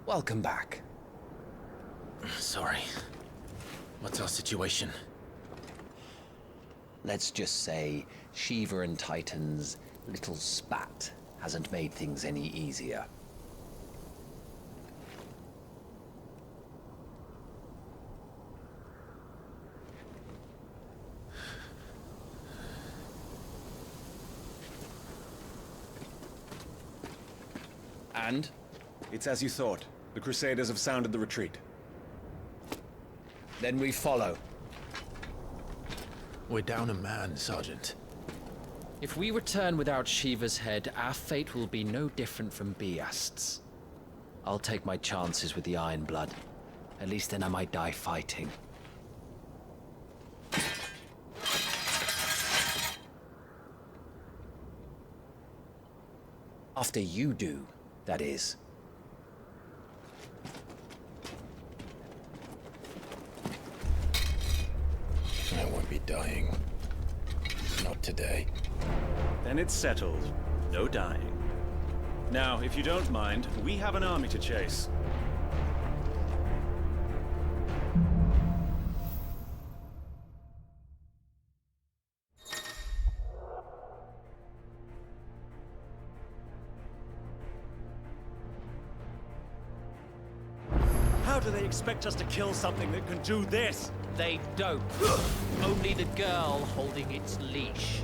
Welcome back. Sorry. What's our situation? Let's just say Shiva and Titan's little spat hasn't made things any easier. And? It's as you thought. The Crusaders have sounded the retreat. Then we follow. We're down a man, Sergeant. If we return without Shiva's head, our fate will be no different from Biast's. I'll take my chances with the Iron Blood. At least then I might die fighting. After you do, that is. I won't be dying. Not today. Then it's settled. No dying. Now, if you don't mind, we have an army to chase. How do they expect us to kill something that can do this? They don't. Only the girl holding its leash.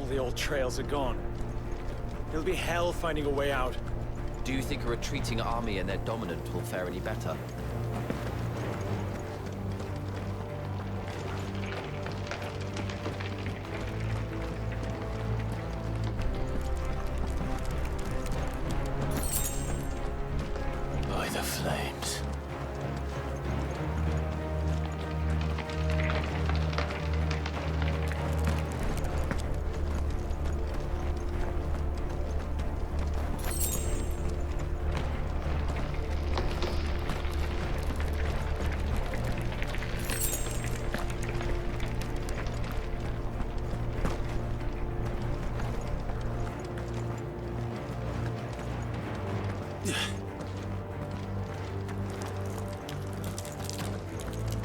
The old trails are gone. It'll be hell finding a way out. Do you think a retreating army and their dominant will fare any better? By the flames.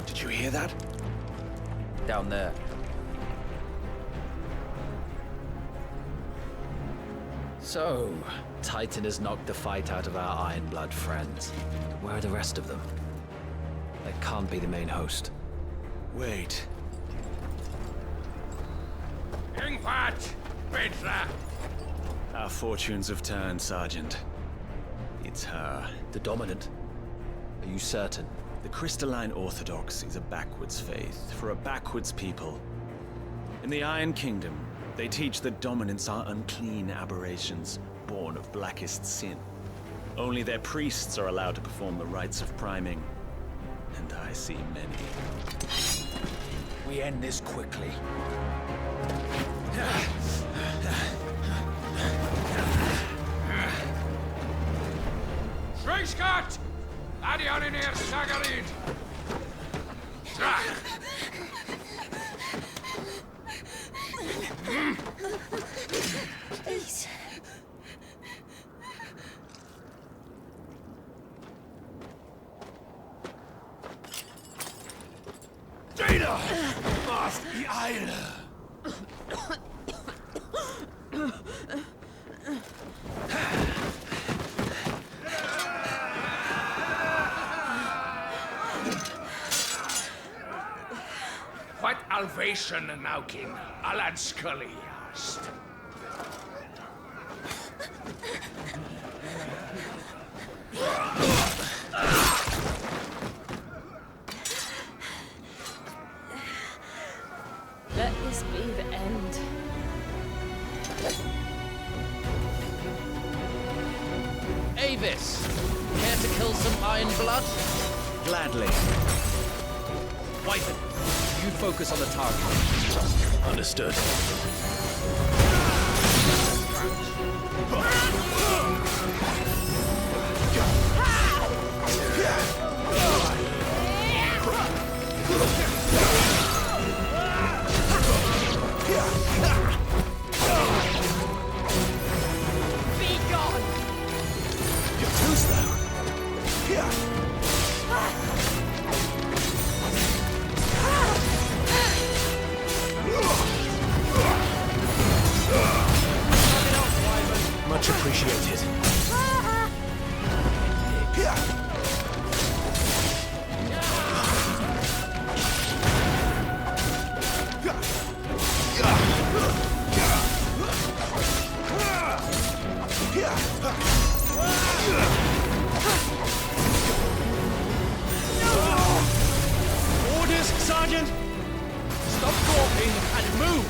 Did you hear that? Down there. So, Titan has knocked the fight out of our Iron Blood friends. Where are the rest of them? That can't be the main host. Wait. Our fortunes have turned, Sergeant. It's her. The dominant? Are you certain? The Crystalline Orthodox is a backwards faith for a backwards people. In the Iron Kingdom, they teach that dominants are unclean aberrations, born of blackest sin. Only their priests are allowed to perform the rites of priming, and I see many. We end this quickly. Schweinskat! Adion in hier, Sagarid! Please. Jada! Mast die Eile! What alvation naukin, Alan Scully hast. Let this be the end. Avis! Care to kill some Iron Blood? Gladly. Wyvern, you focus on the target. Understood. Be gone! Who's that? Much appreciated. Orders, Sergeant! Stop talking and move!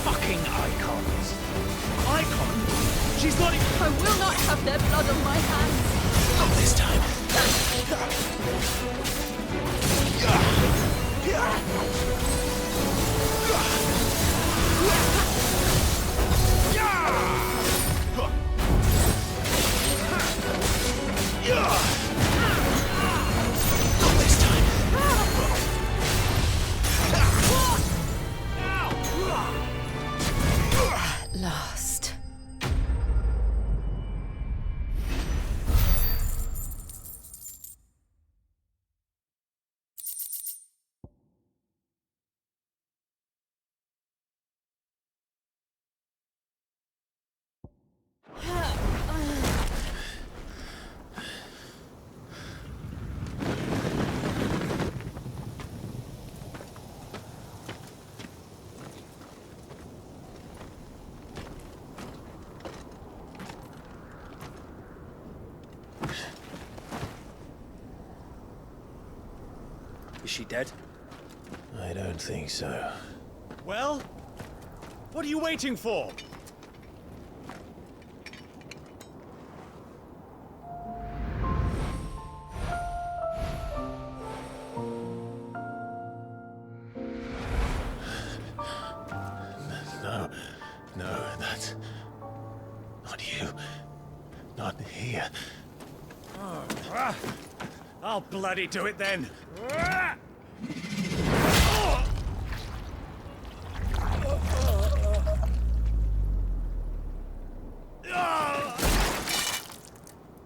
Fucking icons. Icon? She's not even... I will not have their blood on my hands. Not this time. Not this time. At last. Is she dead? I don't think so. Well? What are you waiting for? No, that's... not you. Not here. I'll bloody do it then.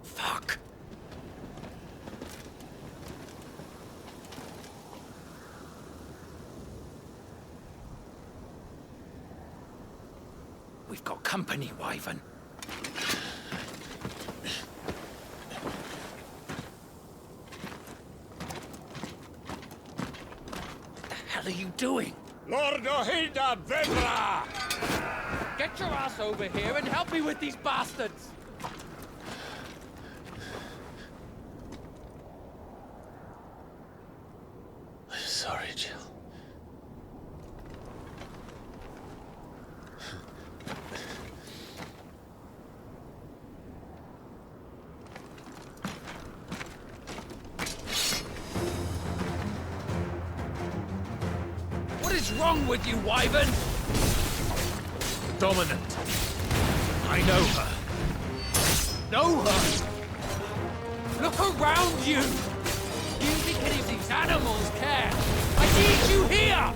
Fuck. We've got company, Wyvern. What the hell are you doing? Lord Ohilda Vedra! Get your ass over here and help me with these bastards! I'm sorry, Jill. What is wrong with you, Wyvern? Dominant. I know her. Know her! Look around you! Do you think any of these animals care? I need you here!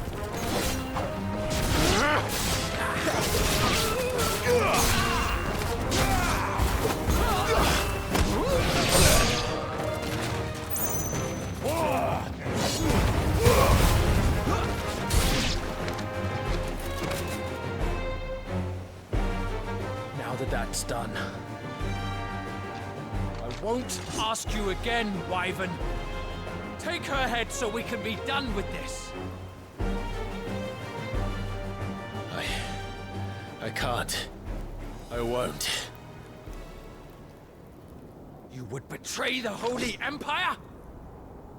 Now that that's done, I won't ask you again, Wyvern. Take her head so we can be done with this. I can't. I won't. You would betray the Holy Empire?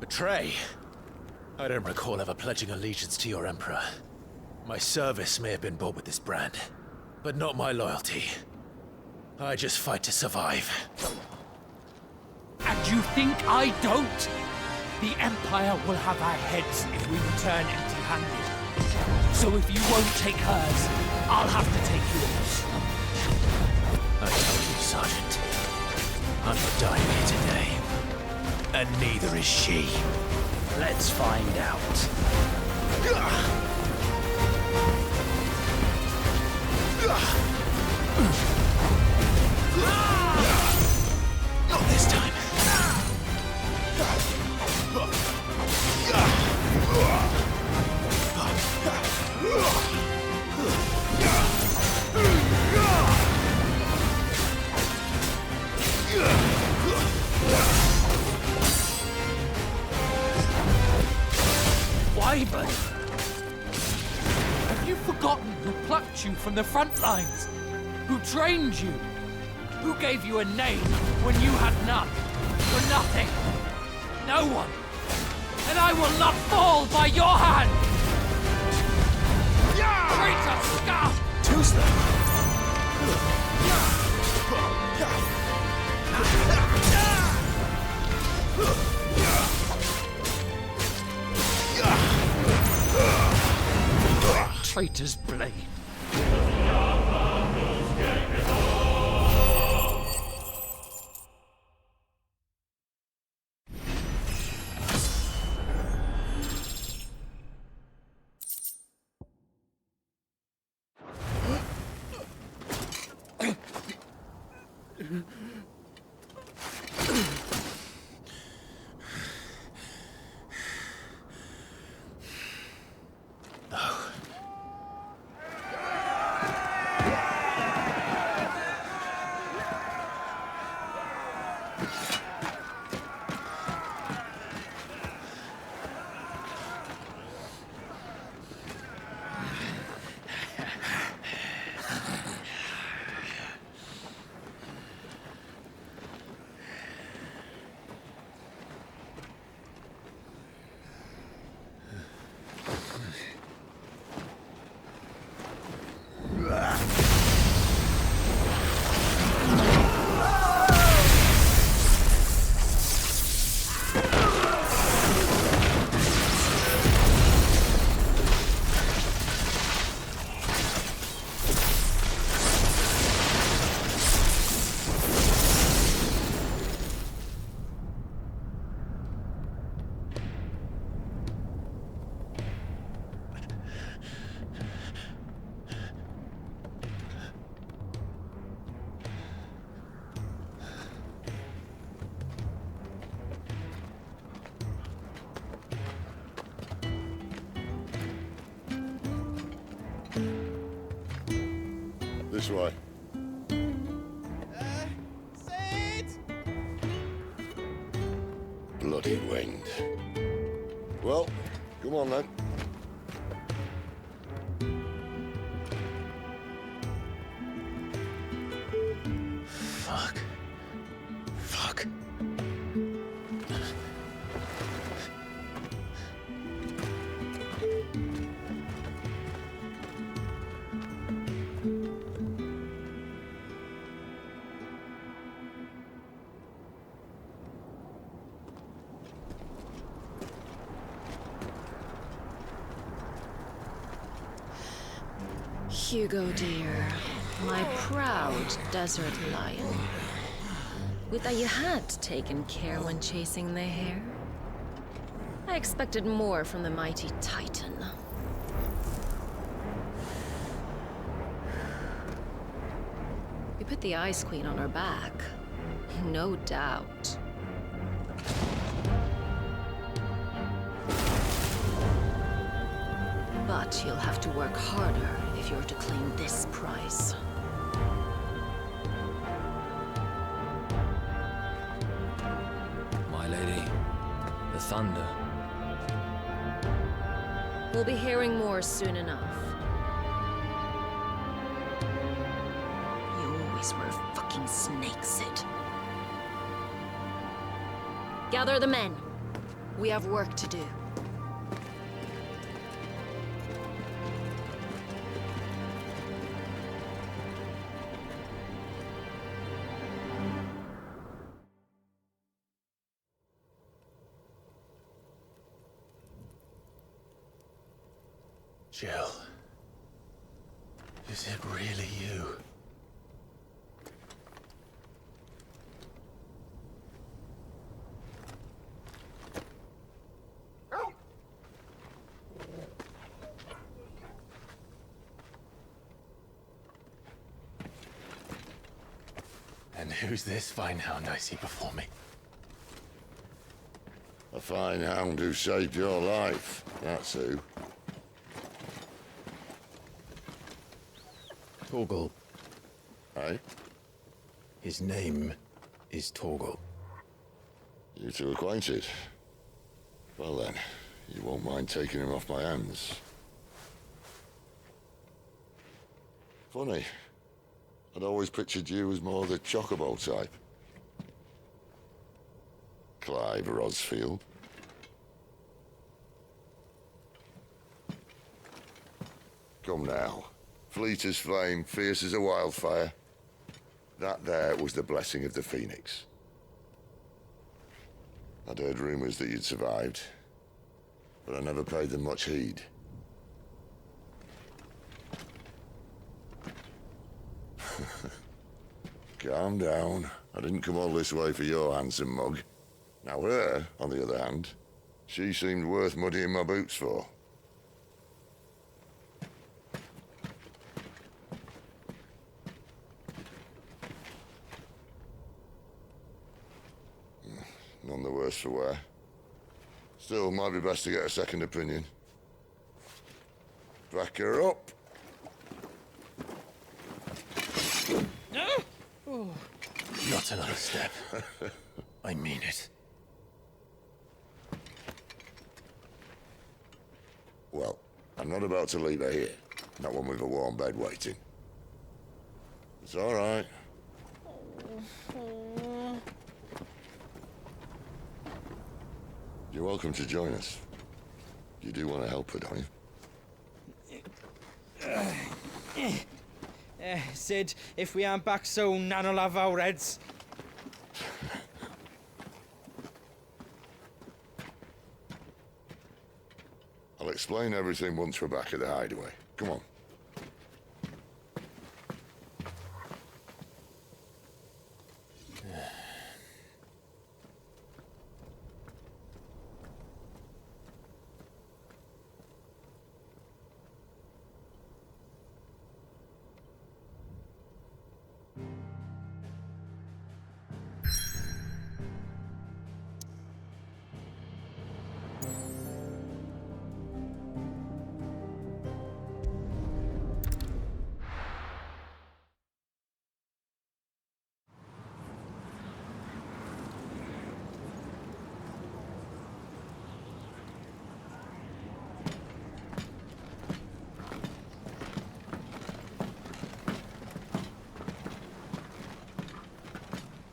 Betray? I don't recall ever pledging allegiance to your Emperor. My service may have been bought with this brand, but not my loyalty. I just fight to survive. And you think I don't? The Empire will have our heads if we return empty-handed. So if you won't take hers, I'll have to take yours. I told you, Sergeant. I'm not dying here today. And neither is she. Let's find out. Not this time. Wyvern! Have you forgotten who plucked you from the front lines? Who trained you? Who gave you a name when you had none? For nothing. No one. And I will not fall by your hand! Traitor scum! Too slow. Traitor's blade. This way. Bloody wind. Well, come on then. Fuck. Fuck. Hugo, dear, my proud desert lion. Would that you had taken care when chasing the hare. I expected more from the mighty Titan. We put the Ice Queen on her back, no doubt. But you'll have to work harder if you're to claim this prize. My lady, the thunder. We'll be hearing more soon enough. You always were a fucking snake, Sid. Gather the men. We have work to do. Jill. Is it really you? And who's this fine hound I see before me? A fine hound who saved your life, that's who. Torgal. Eh? His name is Torgal. You two acquainted? Well then, you won't mind taking him off my hands. Funny. I'd always pictured you as more the chocobo type. Clive Rosfield. Come now. Fleet as flame, fierce as a wildfire. That there was the blessing of the Phoenix. I'd heard rumors that you'd survived, but I never paid them much heed. Calm down. I didn't come all this way for your handsome mug. Now her, on the other hand, she seemed worth muddying my boots for. None the worse for wear. Still, might be best to get a second opinion. Back her up. Not another step. I mean it. Well, I'm not about to leave her here. Not one with a warm bed waiting. It's all right. You're welcome to join us. You do want to help her, don't you? Sid, if we aren't back soon, Nan'll have our heads. I'll explain everything once we're back at the hideaway. Come on.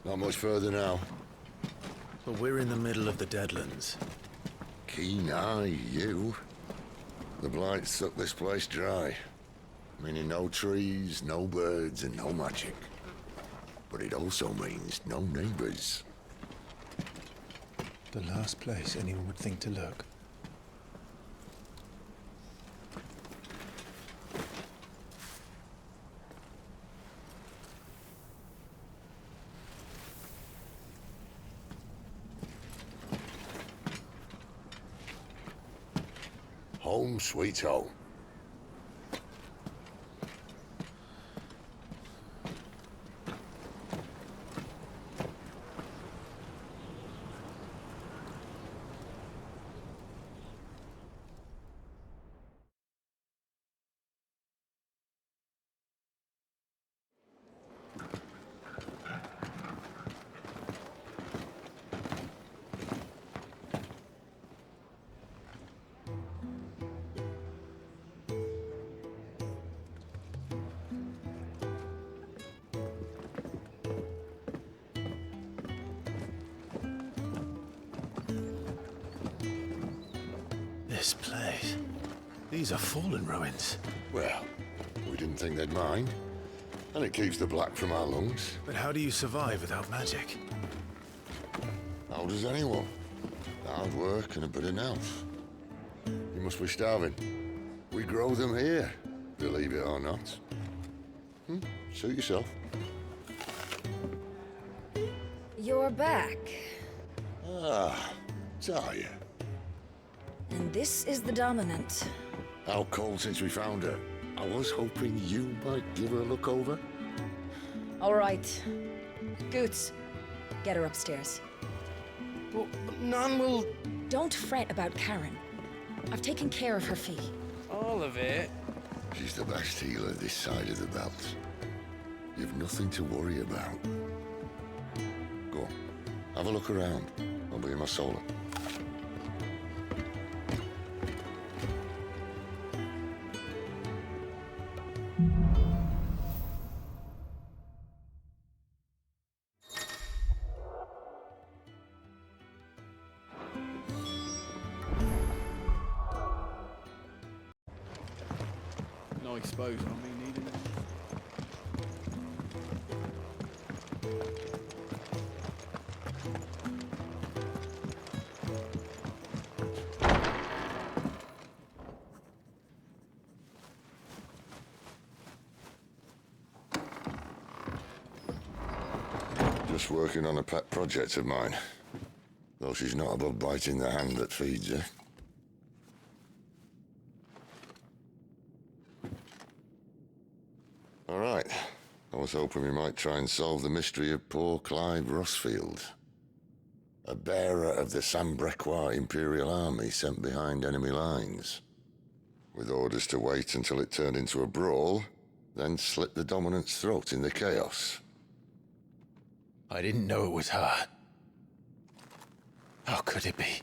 Not much further now. But we're in the middle of the Deadlands. Keen eye, you. The blight sucked this place dry. Meaning no trees, no birds, and no magic. But it also means no neighbors. The last place anyone would think to look. Home sweet home. This place. These are fallen ruins. Well, we didn't think they'd mind. And it keeps the black from our lungs. But how do you survive without magic? How does anyone? Hard work and a bit of nous. You must be starving. We grow them here, believe it or not. Suit yourself. You're back. Ah, Talia. And this is the Dominant. How cold since we found her. I was hoping you might give her a look over. All right. Goots, get her upstairs. But Nan will... Don't fret about Karen. I've taken care of her fee. All of it? She's the best healer this side of the belt. You've nothing to worry about. Go on, have a look around. I'll be in my solar. No exposure on me needing it. Just working on a pet project of mine. Though she's not above biting the hand that feeds her. All right. I was hoping we might try and solve the mystery of poor Clive Rossfield. A bearer of the Sambrequois Imperial Army sent behind enemy lines. With orders to wait until it turned into a brawl, then slit the Dominant's throat in the chaos. I didn't know it was her. How could it be?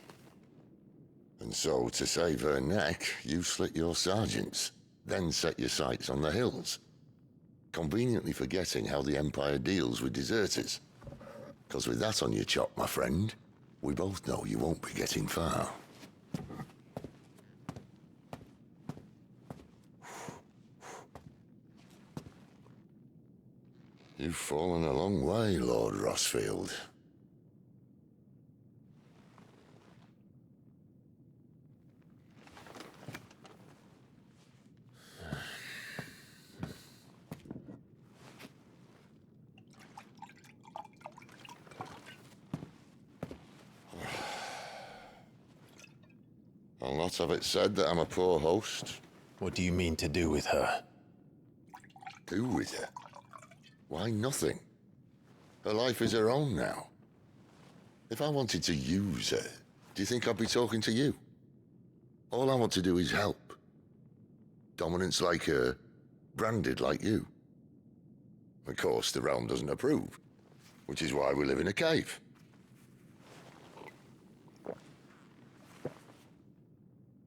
And so, to save her neck, you slit your sergeants, then set your sights on the hills. Conveniently forgetting how the Empire deals with deserters. Because with that on your chop, my friend, we both know you won't be getting far. You've fallen a long way, Lord Rossfield. I'll not have it said that I'm a poor host. What do you mean to do with her? Do with her? Why, nothing. Her life is her own now. If I wanted to use her, do you think I'd be talking to you? All I want to do is help. Dominants like her, branded like you. Of course, the realm doesn't approve, which is why we live in a cave.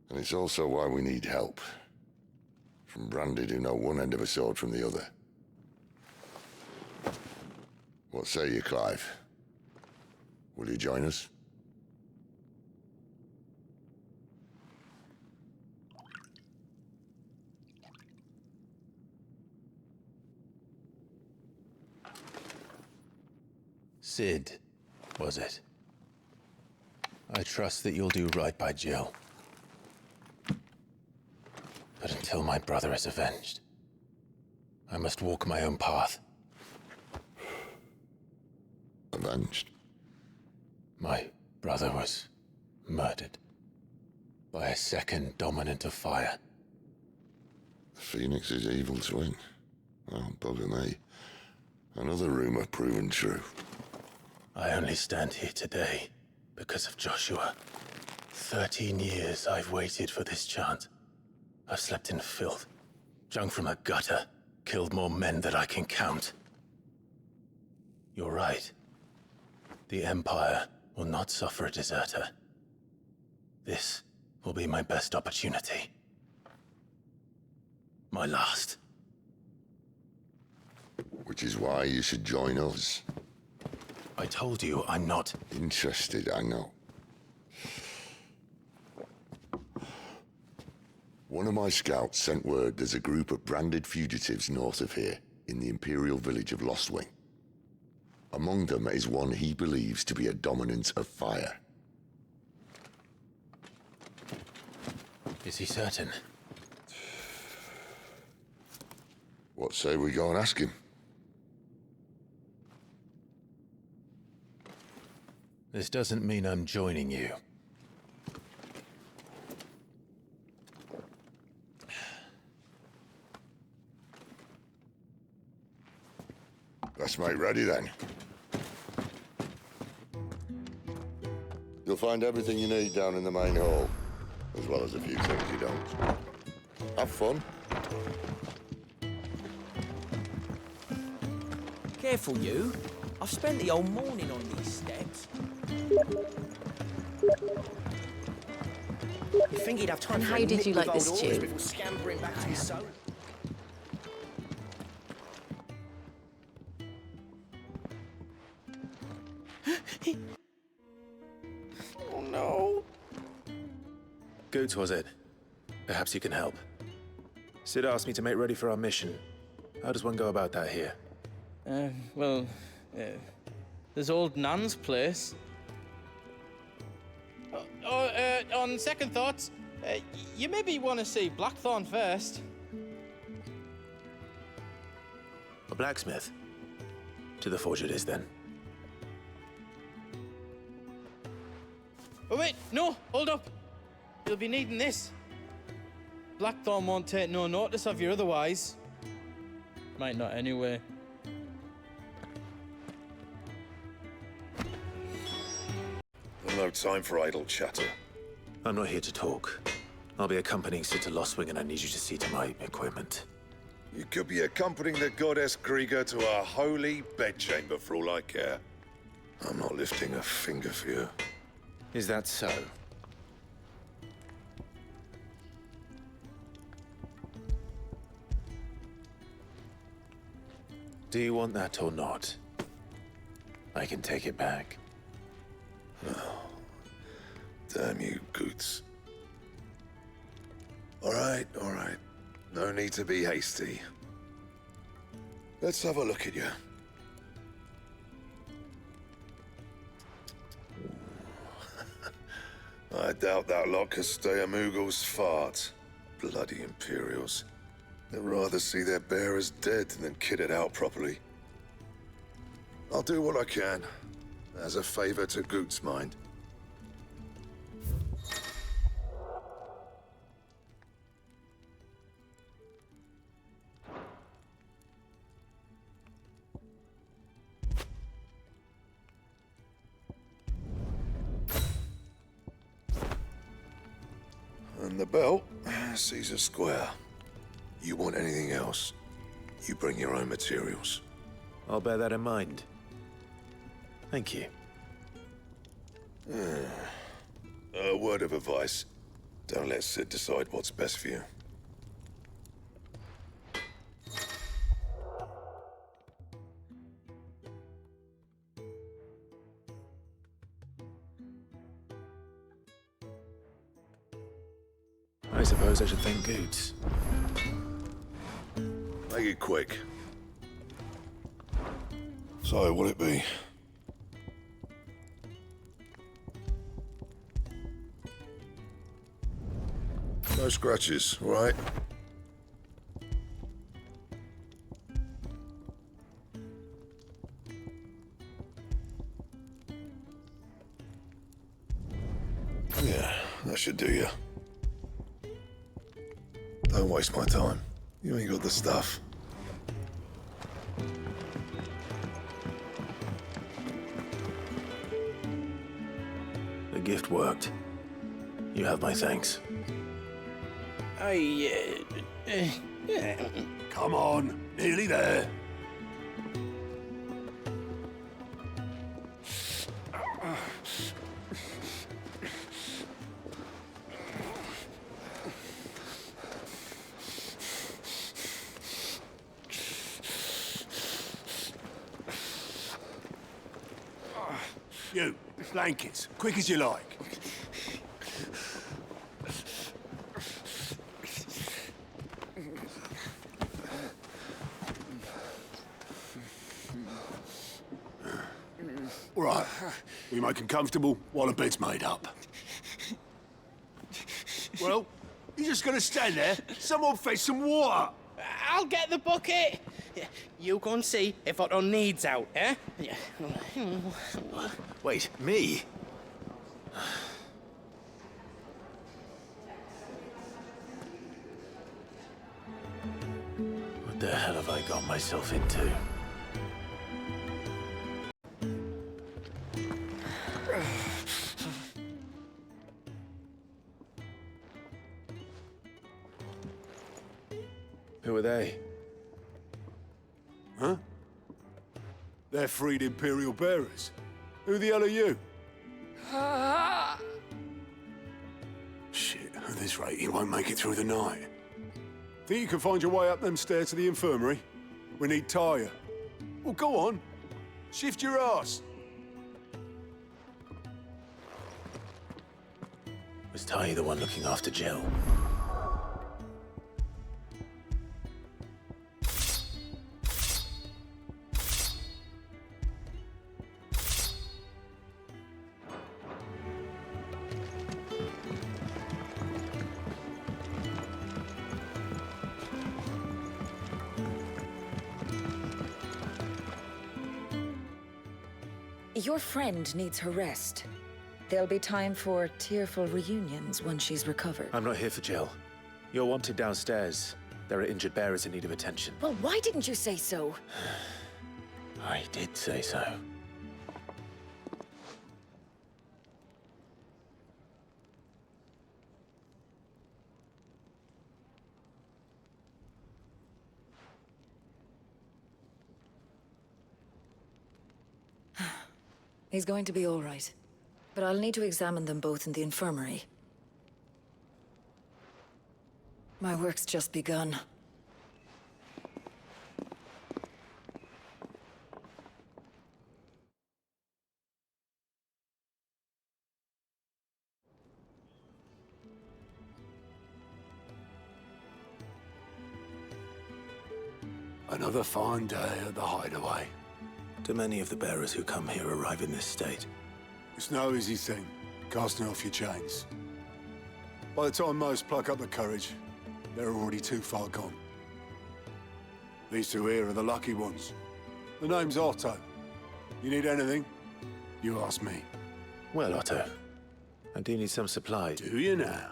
And it's also why we need help. From branded who know one end of a sword from the other. What say you, Clive? Will you join us? Sid, was it? I trust that you'll do right by Jill. But until my brother is avenged, I must walk my own path. Avenged? My brother was murdered by a second Dominant of Fire. The Phoenix's evil twin. Oh, bugger me. Another rumor proven true. I only stand here today because of Joshua. 13 years I've waited for this chance. I've slept in filth, drunk from a gutter, killed more men than I can count. You're right. The Empire will not suffer a deserter. This will be my best opportunity. My last. Which is why you should join us. I told you I'm not Interested, I know. One of my scouts sent word there's a group of branded fugitives north of here, in the Imperial village of Lostwing. Among them is one he believes to be a Dominant of Fire. Is he certain? What say we go and ask him? This doesn't mean I'm joining you. Let's make ready then. You'll find everything you need down in the main hall, as well as a few things you don't. Have fun. Careful, you. I've spent the whole morning on these steps. You think he'd have time And for how a did you nip like with this old tune? horse before scampering back to his soul? Oh no. Goots, was it? Perhaps you can help. Sid asked me to make ready for our mission. How does one go about that here? Well, there's old Nan's place. On second thoughts, you maybe want to see Blackthorn first. A blacksmith? To the forge it is, then. Oh wait, no, hold up. You'll be needing this. Blackthorn won't take no notice of you otherwise. Might not anyway. No time for idle chatter. I'm not here to talk. I'll be accompanying Sid to Lostwing, and I need you to see to my equipment. You could be accompanying the goddess Krieger to our holy bedchamber for all I care. I'm not lifting a finger for you. Is that so? Do you want that or not? I can take it back. Damn you, Goots. All right. No need to be hasty. Let's have a look at you. I doubt that lot could stay a Moogle's fart. Bloody Imperials. They'd rather see their bearers dead than kitted out properly. I'll do what I can, as a favor to Goot's mind. And the belt sees a square. You want anything else, you bring your own materials. I'll bear that in mind. Thank you. A word of advice. Don't let Sid decide what's best for you. I suppose I should thank Goots. Make it quick. So, what'll it be? No scratches, all right? Yeah, that should do you. Don't waste my time. You ain't got the stuff. The gift worked. You have my thanks. Come on, nearly there. You, blankets, quick as you like. All right, we make them comfortable while the bed's made up. Well, you're just gonna stand there? Someone fetch some water. I'll get the bucket. You go and see if Otto needs out, eh? Wait, me? What the hell have I got myself into? Who are they? Huh? They're freed Imperial bearers. Who the hell are you? Shit, at this rate, he won't make it through the night. Think you can find your way up them stairs to the infirmary? We need Tyre. Well, go on. Shift your ass. Was Ty the one looking after Jill? Your friend needs her rest. There'll be time for tearful reunions when she's recovered. I'm not here for Jill. You're wanted downstairs. There are injured bearers in need of attention. Well, why didn't you say so? I did say so. He's going to be all right. But I'll need to examine them both in the infirmary. My work's just begun. Another fine day at the hideaway. Do many of the bearers who come here arrive in this state? It's no easy thing, casting off your chains. By the time most pluck up the courage, they're already too far gone. These two here are the lucky ones. The name's Otto. You need anything, you ask me. Well, Otto, I do need some supplies. Do you now?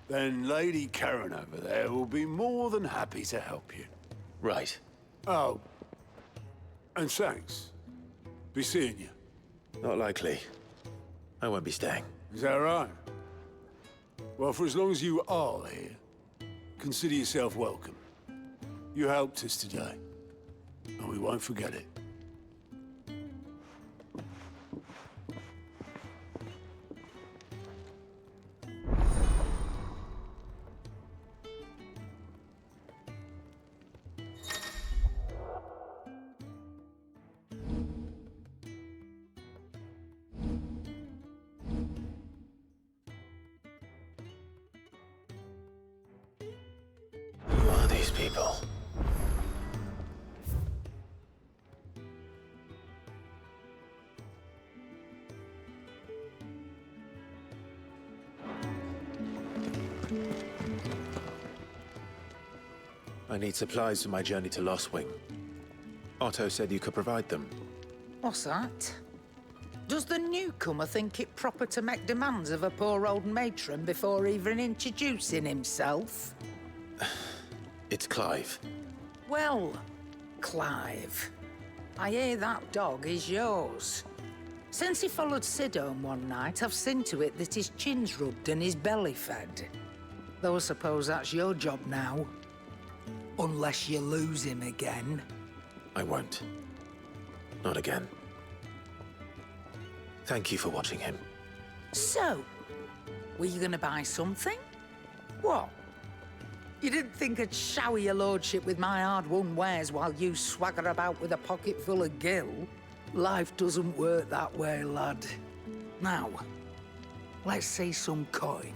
Then Lady Karen over there will be more than happy to help you. Right. Oh, and thanks. Be seeing you. Not likely. I won't be staying. Is that right? Well, for as long as you are here, consider yourself welcome. You helped us today, and we won't forget it. Who are these people? I need supplies for my journey to Lost Wing. Otto said you could provide them. What's that? Does the newcomer think it proper to make demands of a poor old matron before even introducing himself? It's Clive. Well, Clive, I hear that dog is yours. Since he followed Sid home one night, I've seen to it that his chin's rubbed and his belly fed. Though I suppose that's your job now. Unless you lose him again. I won't. Not again. Thank you for watching him. So, were you gonna buy something? What? You didn't think I'd shower your lordship with my hard-won wares while you swagger about with a pocket full of gil? Life doesn't work that way, lad. Now, let's see some coin.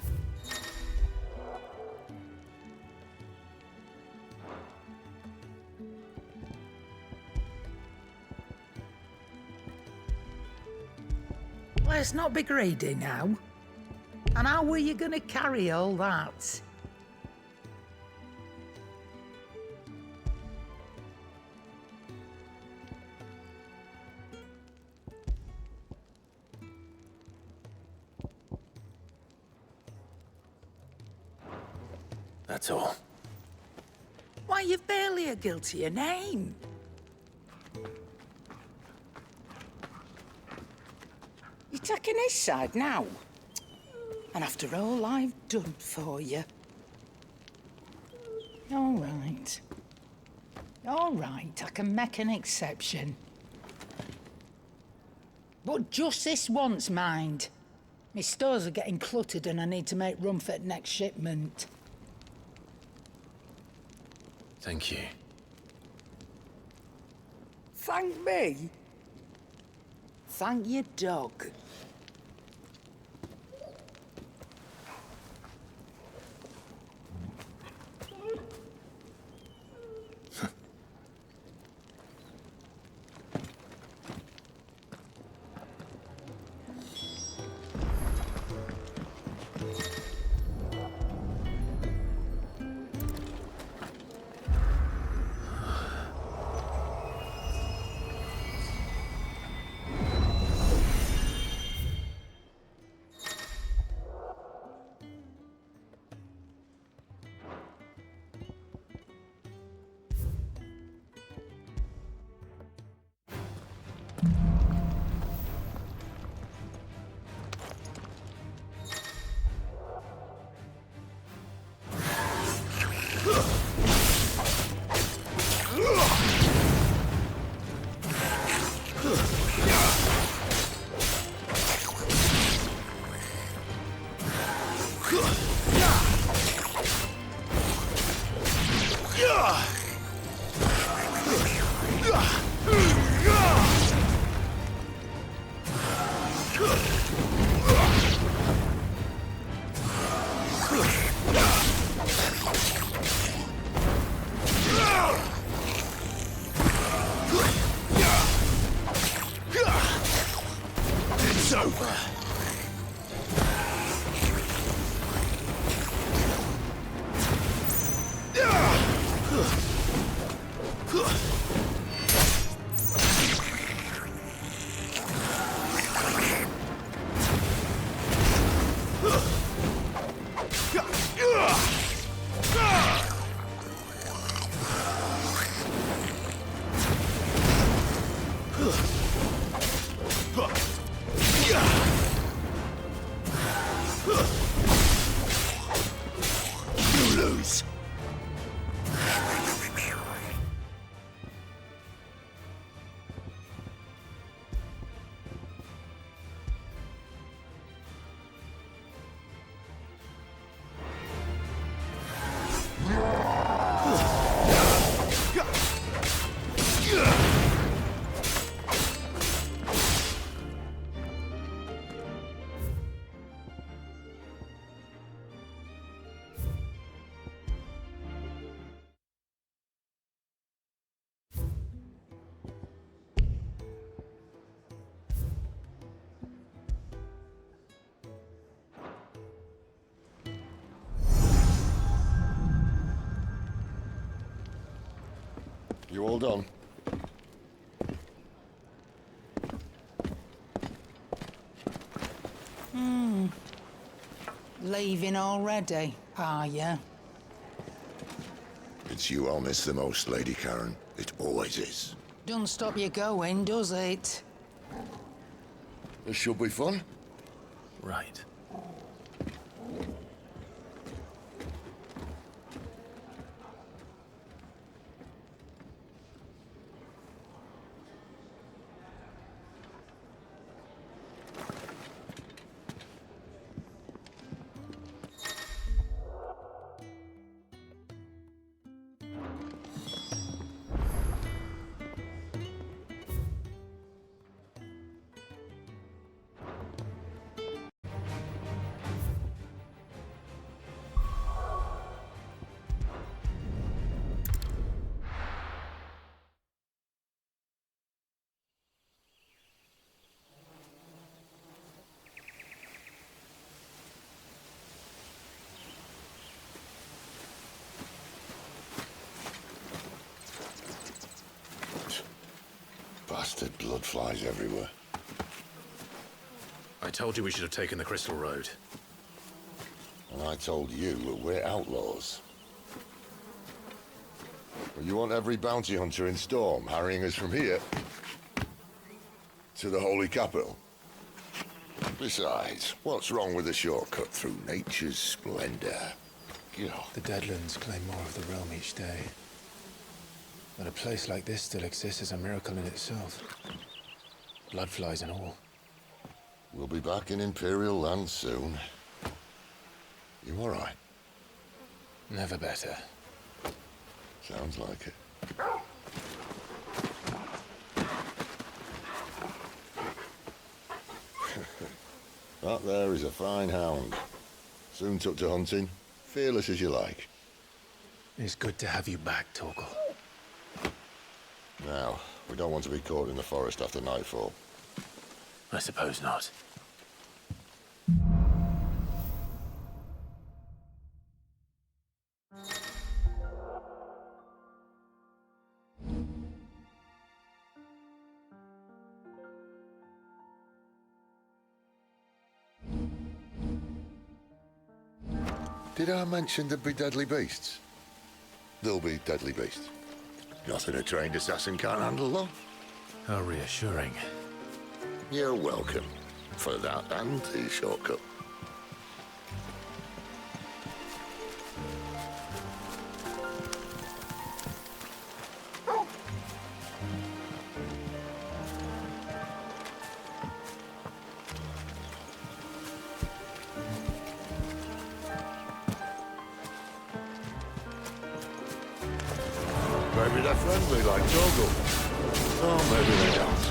Let's not be greedy now. And how were you gonna carry all that? at all. Why, you've barely a guiltier name. You're taking his side now? And after all I've done for you. All right. All right, I can make an exception. But just this once, mind. My stores are getting cluttered and I need to make room for the next shipment. Thank you. Thank me? Thank your dog. You all done? Leaving already, are ya? It's you I'll miss the most, Lady Karen. It always is. Don't stop you going, does it? This should be fun. Right. Bastard blood flies everywhere. I told you we should have taken the Crystal Road. And I told you that we're outlaws. Well, you want every bounty hunter in Storm harrying us from here to the Holy Capital? Besides, what's wrong with a shortcut through nature's splendor? The Deadlands claim more of the realm each day. But a place like this still exists is a miracle in itself. Bloodflies and all. We'll be back in Imperial land soon. You all right? Never better. Sounds like it. That there is a fine hound. Soon took to hunting. Fearless as you like. It's good to have you back, Torgal. Now, we don't want to be caught in the forest after nightfall. I suppose not. Did I mention there'd be deadly beasts? There'll be deadly beasts. Nothing a trained assassin can't handle, though. How reassuring. You're welcome. For that and the shortcut. Maybe they're friendly like Torgal. Or maybe they don't.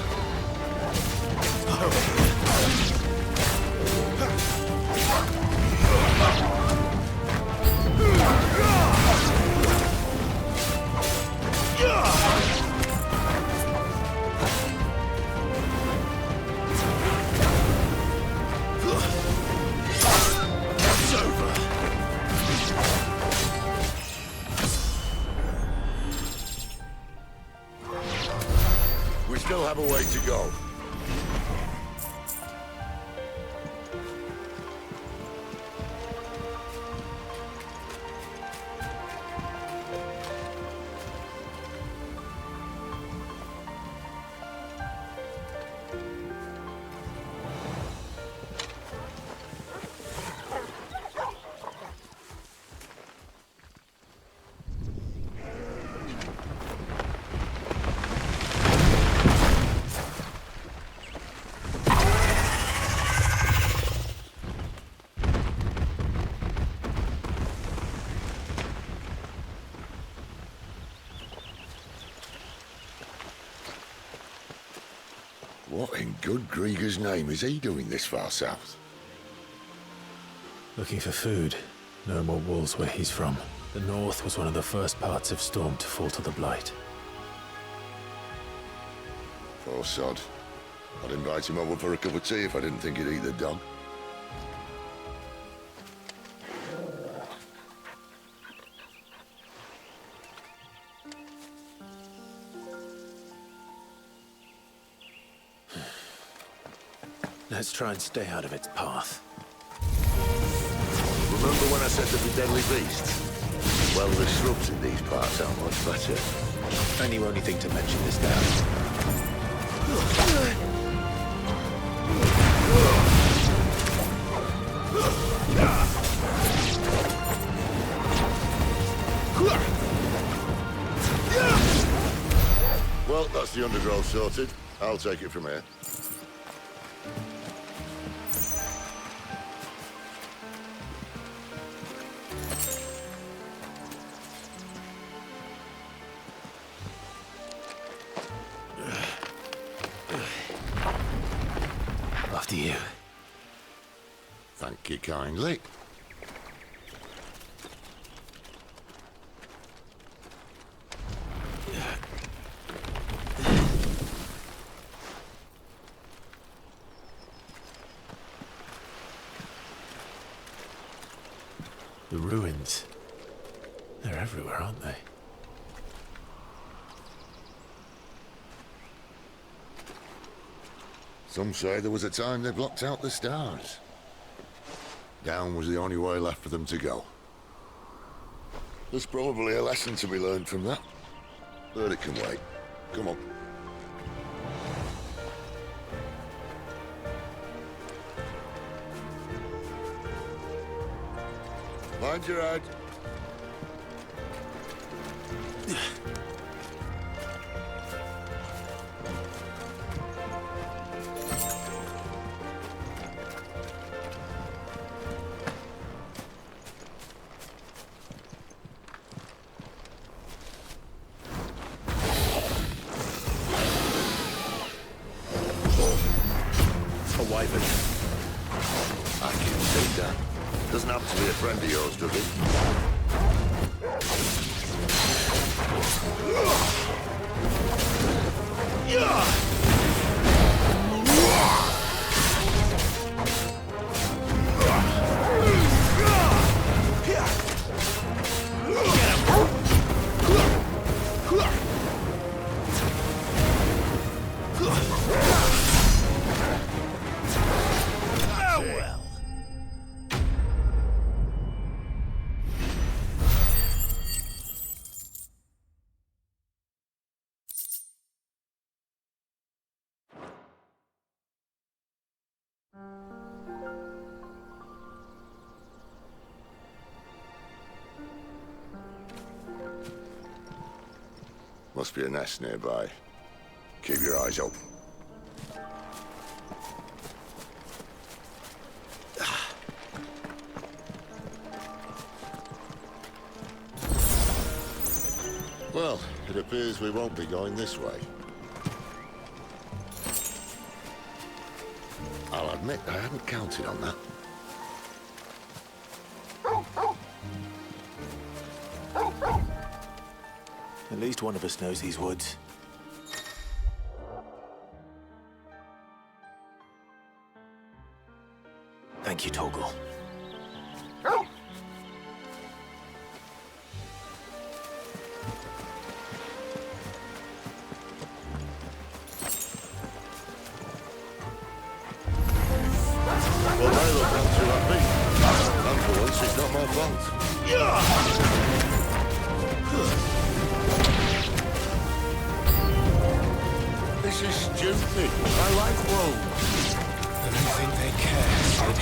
We still have a way to go. What in good Grieger's name is he doing this far south? Looking for food. No more wolves where he's from. The north was one of the first parts of Storm to fall to the Blight. Poor sod. I'd invite him over for a cup of tea if I didn't think he'd eat the dog. Let's try and stay out of its path. Remember when I said there'd be deadly beasts? Well, the shrubs in these parts aren't much better. And you only think to mention this now. Well, that's the undergrowth sorted. I'll take it from here. After you. Thank you kindly. The ruins. They're everywhere, aren't they? Some say there was a time they blocked out the stars. Down was the only way left for them to go. There's probably a lesson to be learned from that. But it can wait. Come on. Mind your head. I can see that. Doesn't happen to be a friend of yours, does it? Must be a nest nearby. Keep your eyes open. Well, it appears we won't be going this way. I'll admit I hadn't counted on that. At least one of us knows these woods. Thank you, Torgal. Well, they look not too happy. And for once, it's not my fault. This is stupid. I like wolves. I don't think they care, Sid.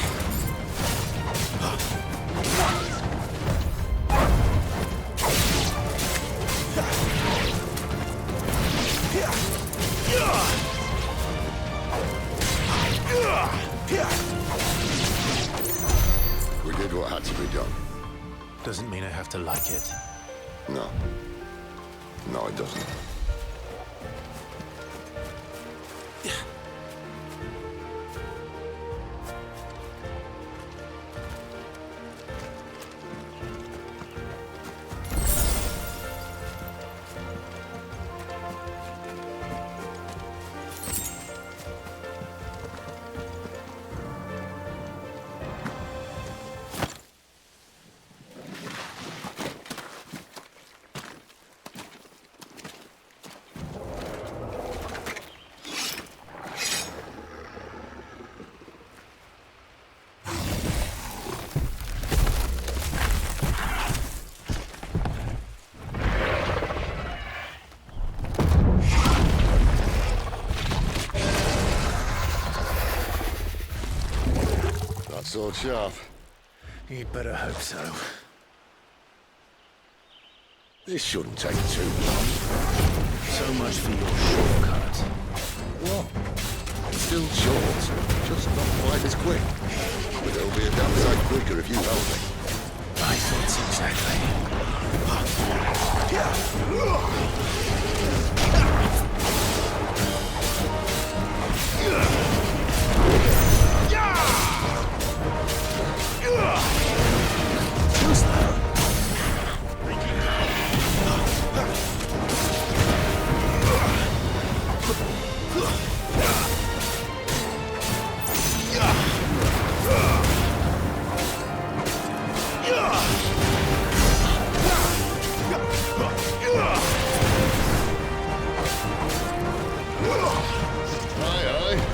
We did what had to be done. Doesn't mean I have to like it. No. No, it doesn't. Sword sharp. You'd better hope so. This shouldn't take too long. So much for your shortcut. What? Still short, just not quite as quick. But it'll be a damn sight quicker if you help me. My thoughts exactly. Who's that?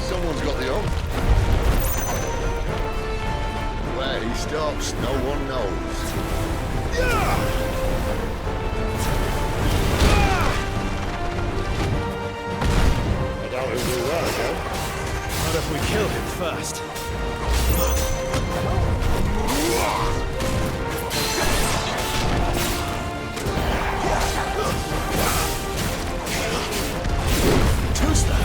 Someone's got the hump. Where he stops, no one knows. We kill him first. Too slow.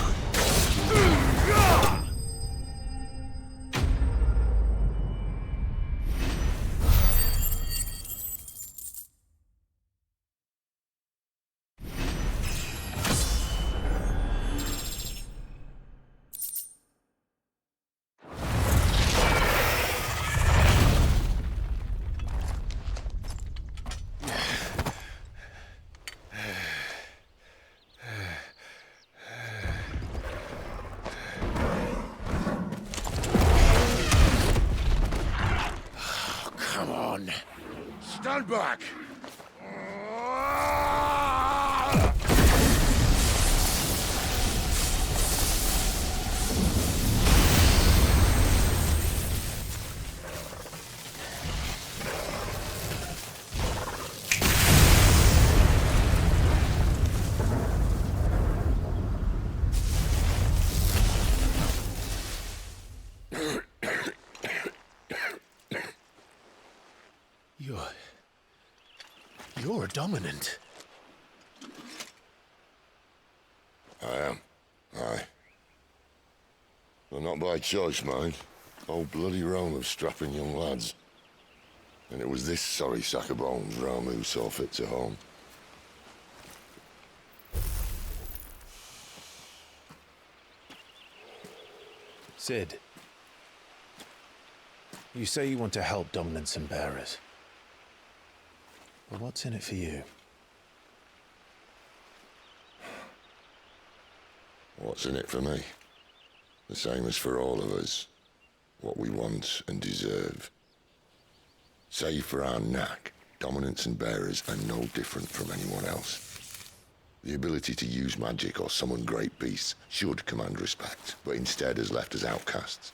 Stand back! You're a dominant. I am. Aye. Well, not by choice, mind. Whole bloody realm of strapping young lads. And it was this sorry sack of bones realm who saw fit to home. Sid, you say you want to help dominants and bearers. But what's in it for you? What's in it for me? The same as for all of us. What we want and deserve. Save for our knack, dominants and bearers are no different from anyone else. The ability to use magic or summon great beasts should command respect, but instead has left us outcasts.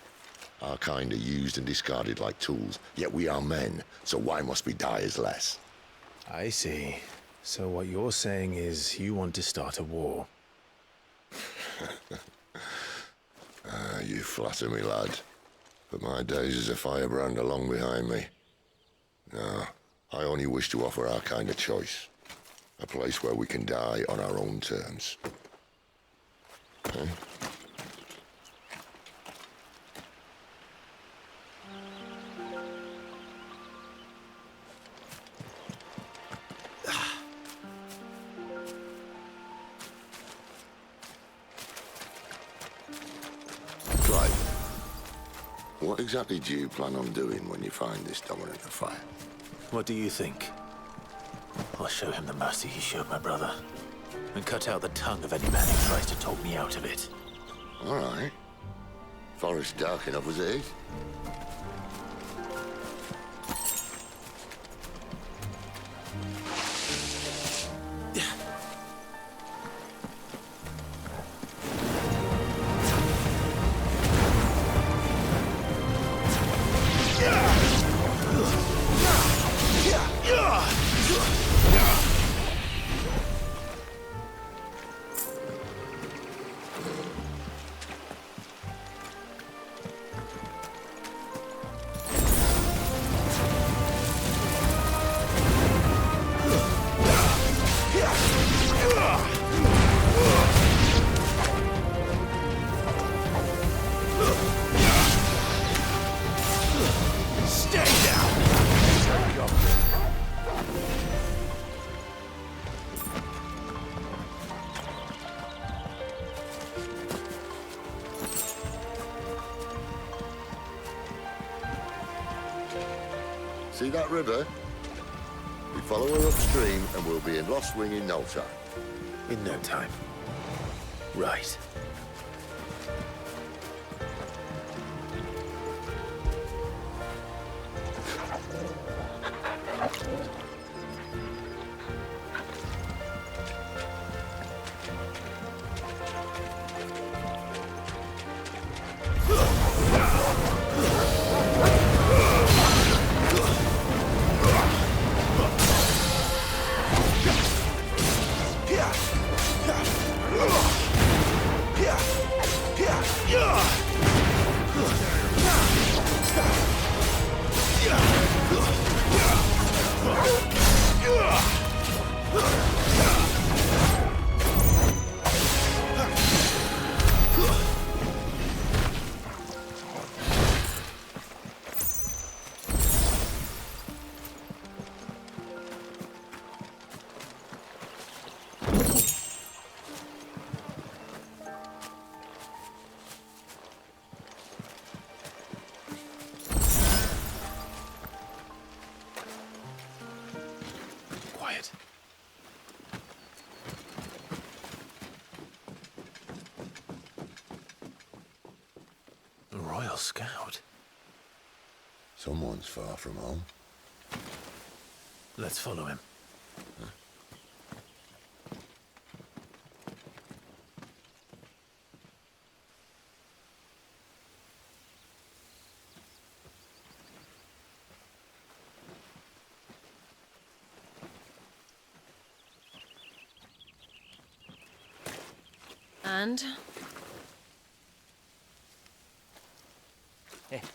Our kind are used and discarded like tools, yet we are men, so why must we die as less? I see. So what you're saying is you want to start a war. You flatter me, lad. But my days as a firebrand are long behind me. No, I only wish to offer our kind a choice. A place where we can die on our own terms. Huh? What exactly do you plan on doing when you find this dominant of fire? What do you think? I'll show him the mercy he showed my brother. And cut out the tongue of any man who tries to talk me out of it. All right. Forest dark enough as it is. See that river? We follow her upstream and we'll be in Lost Wing in no time. In no time. Right. Yeah! Quiet. A Royal Scout. Someone's far from home. Let's follow him. And?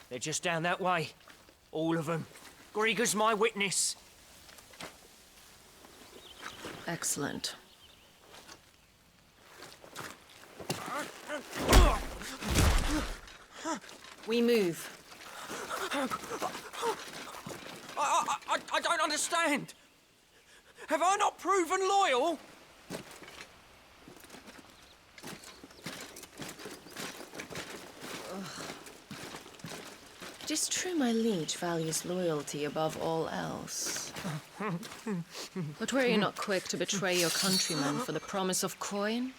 They're just down that way. All of them. Grieger's my witness. Excellent. We move. I don't understand. Have I not proven loyal? It is true my liege values loyalty above all else. But were you not quick to betray your countrymen for the promise of coin?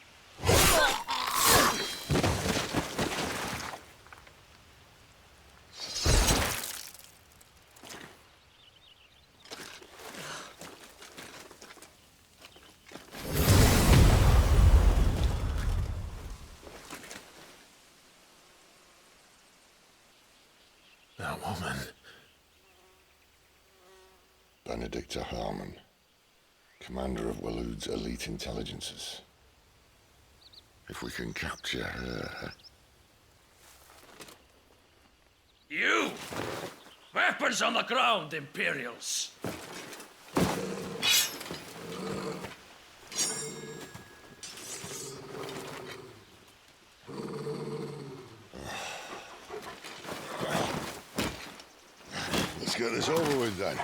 That woman. Benedicta Harmon, commander of Waloed's elite intelligences. If we can capture her... You! Weapons on the ground, Imperials! Let's get this over with then.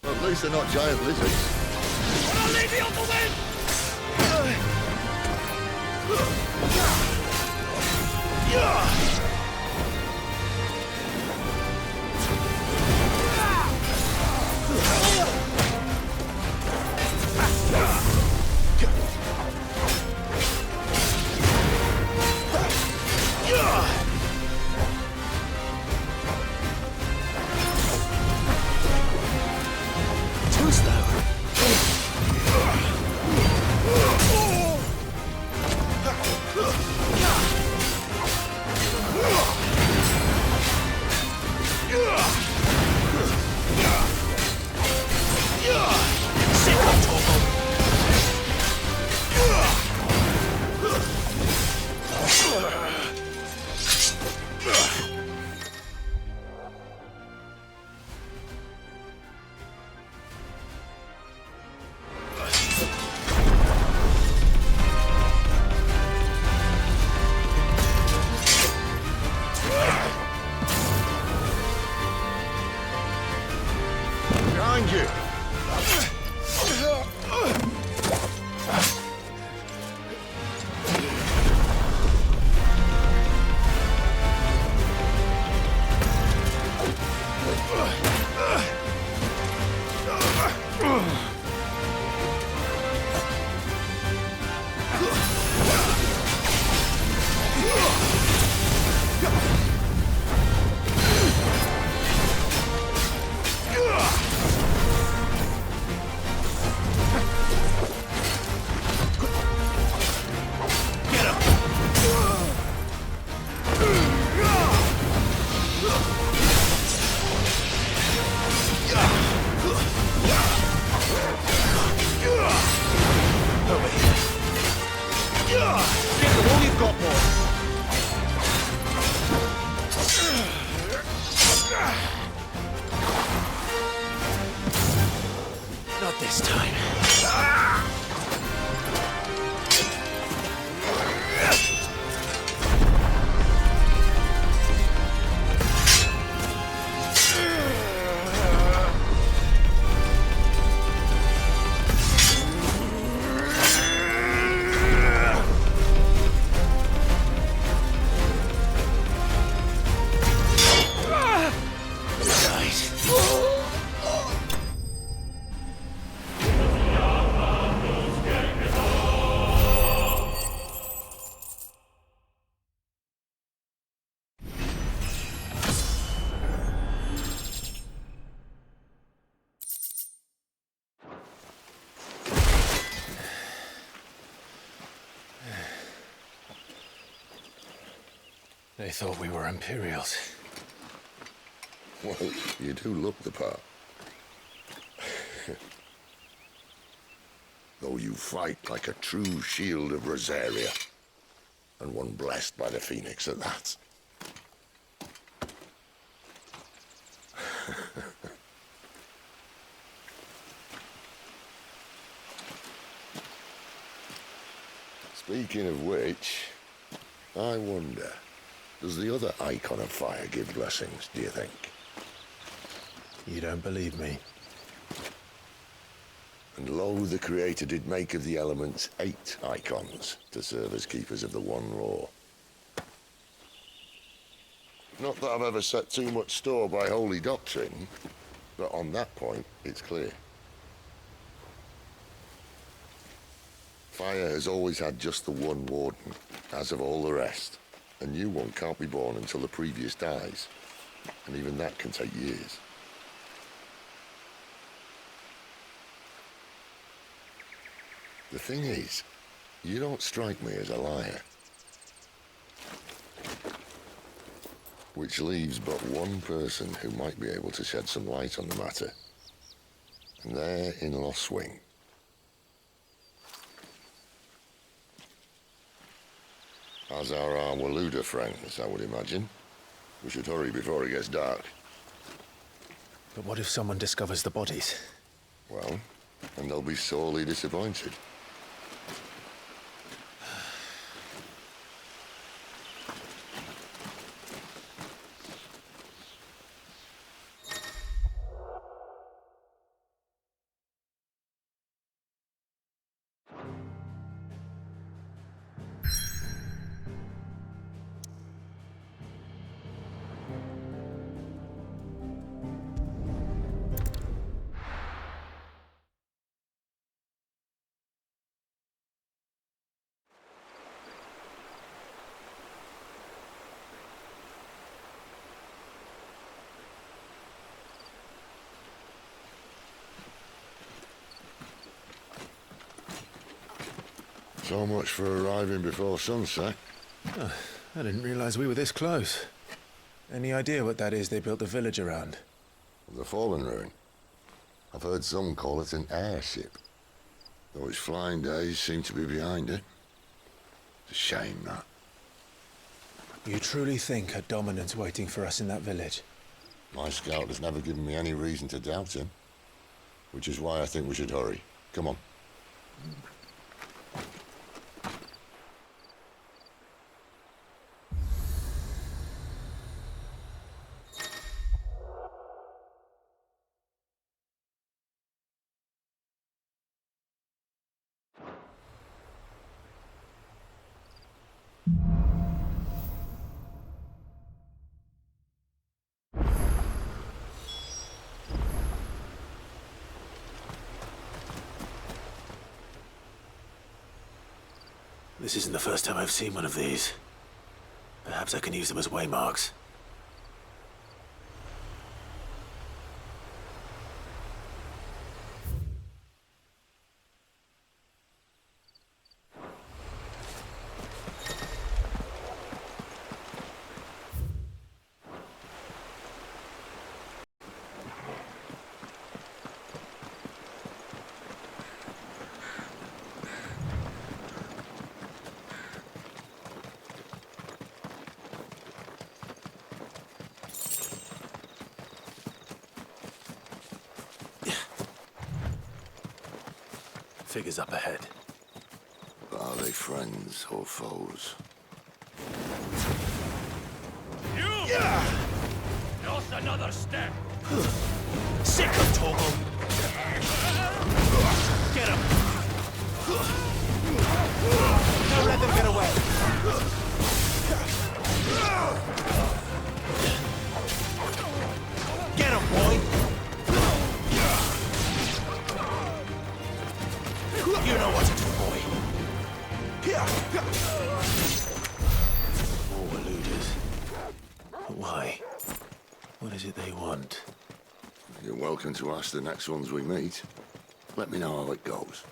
At least they're not giant lizards. I'll leave you on the wind! Behind you! got more. Not this time. They thought we were Imperials. Well, you do look the part. Though you fight like a true shield of Rosaria. And one blessed by the Phoenix at that. Speaking of which, I wonder, does the other icon of fire give blessings, do you think? You don't believe me? And lo, the Creator did make of the elements 8 icons to serve as keepers of the one law. Not that I've ever set too much store by holy doctrine, but on that point, it's clear. Fire has always had just the one warden, as of all the rest. A new one can't be born until the previous dies, and even that can take years. The thing is, you don't strike me as a liar. Which leaves but one person who might be able to shed some light on the matter. And they're in Lost Swing. As are our Waluda friends, I would imagine. We should hurry before it gets dark. But what if someone discovers the bodies? Well, and they'll be sorely disappointed. So much for arriving before sunset. Oh, I didn't realize we were this close. Any idea what that is they built the village around? The Fallen Ruin. I've heard some call it an airship. Though its flying days seem to be behind it. It's a shame, that. You truly think a dominant's waiting for us in that village? My scout has never given me any reason to doubt him. Which is why I think we should hurry. Come on. This isn't the first time I've seen one of these. Perhaps I can use them as waymarks. Figures up ahead. Are they friends or foes? You! Yeah! Just another step! Sick of Togo! Get him! Don't let them get away! Get him, boy! You know what to do, boy. More eluders. But why? What is it they want? You're welcome to ask the next ones we meet. Let me know how it goes.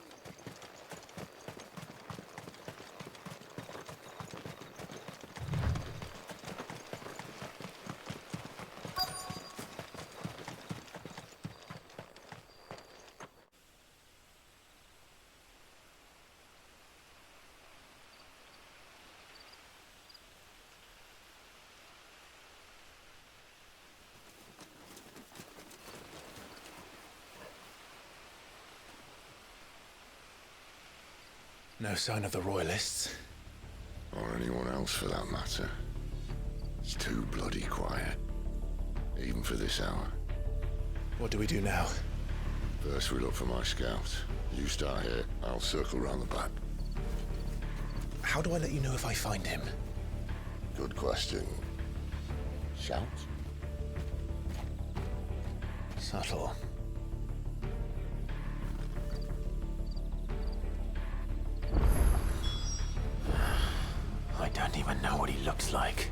No sign of the Royalists. Or anyone else for that matter. It's too bloody quiet. Even for this hour. What do we do now? First we look for my scout. You start here, I'll circle round the back. How do I let you know if I find him? Good question. Shout? Subtle. I don't even know what he looks like.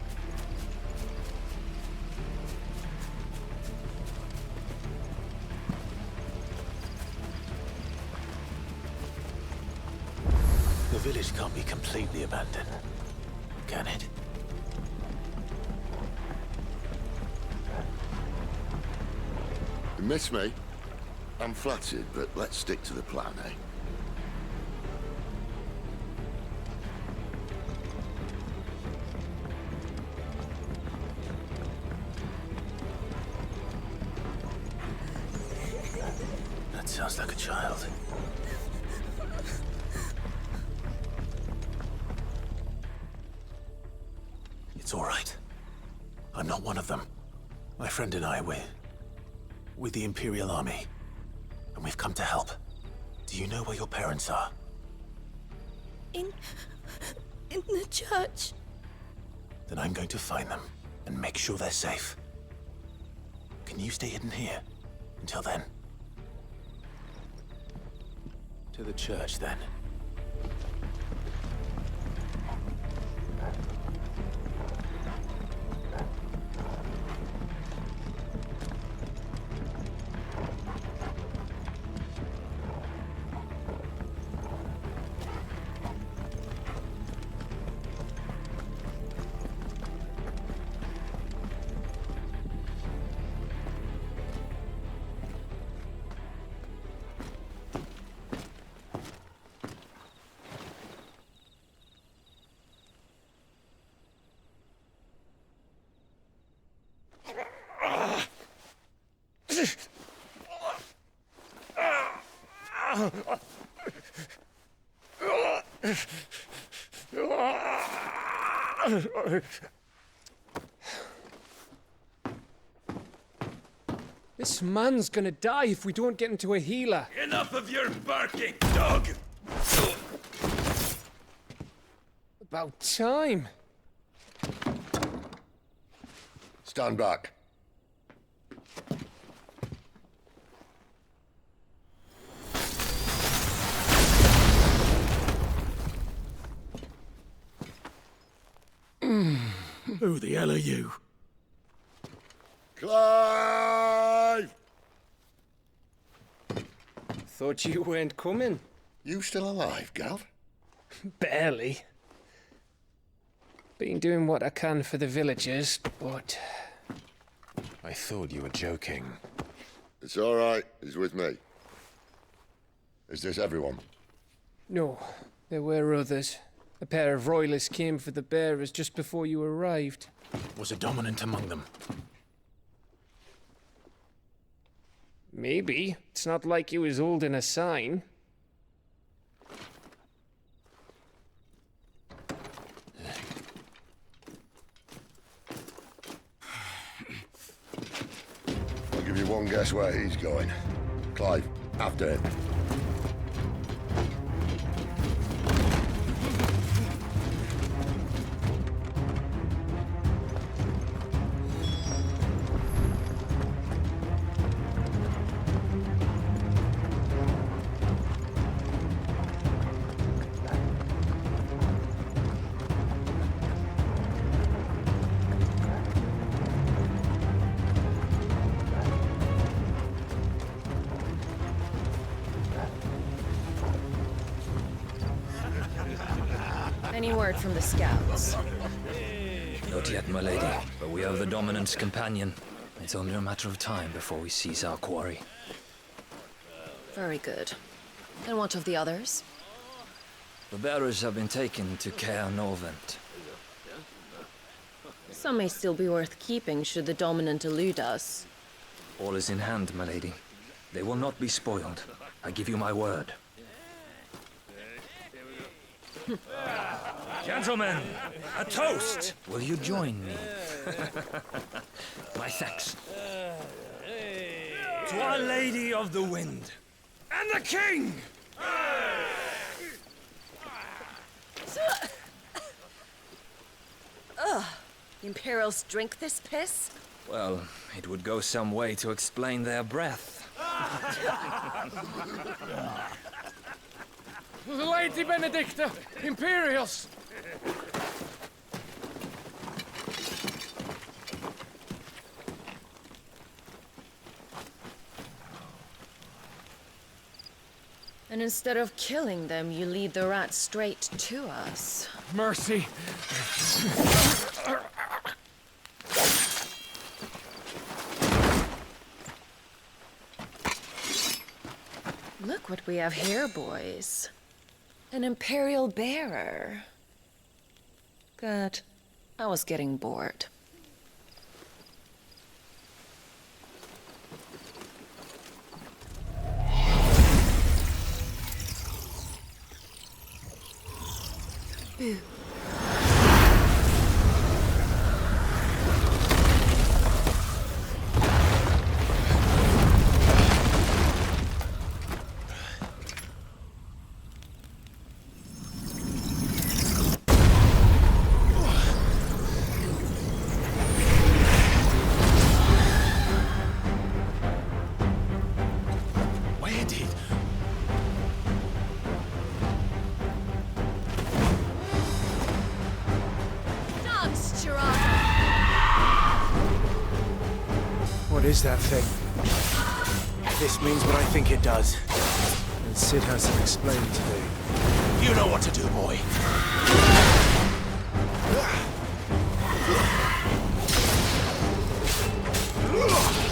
The village can't be completely abandoned, can it? You miss me? I'm flattered, but let's stick to the plan, eh? That sounds like a child. It's all right. I'm not one of them. My friend and I, we're with the Imperial Army. And we've come to help. Do you know where your parents are? In the church. Then I'm going to find them and make sure they're safe. Can you stay hidden here until then? To the church, then. This man's gonna die if we don't get into a healer. Enough of your barking, dog! About time. Stand back. Who the hell are you? Clive! Thought you weren't coming. You still alive, Gav? Barely. Been doing what I can for the villagers, but... I thought you were joking. It's all right. He's with me. Is this everyone? No, there were others. A pair of royalists came for the bearers just before you arrived. Was a dominant among them? Maybe. It's not like he was holding a sign. give you one guess where he's going. Clive, after him. Any word from the scouts? Not yet, my lady, but we have the dominant's companion. It's only a matter of time before we seize our quarry. Very good. And what of the others? The bearers have been taken to Caer Norvent. Some may still be worth keeping should the dominant elude us. All is in hand, my lady. They will not be spoiled. I give you my word. Gentlemen, a toast! Will you join me? My thanks. To Our Lady of the Wind and the King! Ugh. The Imperials drink this piss? Well, it would go some way to explain their breath. Lady Benedicta! Imperials! And instead of killing them, you lead the rats straight to us. Mercy! Look what we have here, boys. An Imperial bearer. Good. I was getting bored. Boo. What is that thing? This means what I think it does. And Sid has some explaining to do. You know what to do, boy.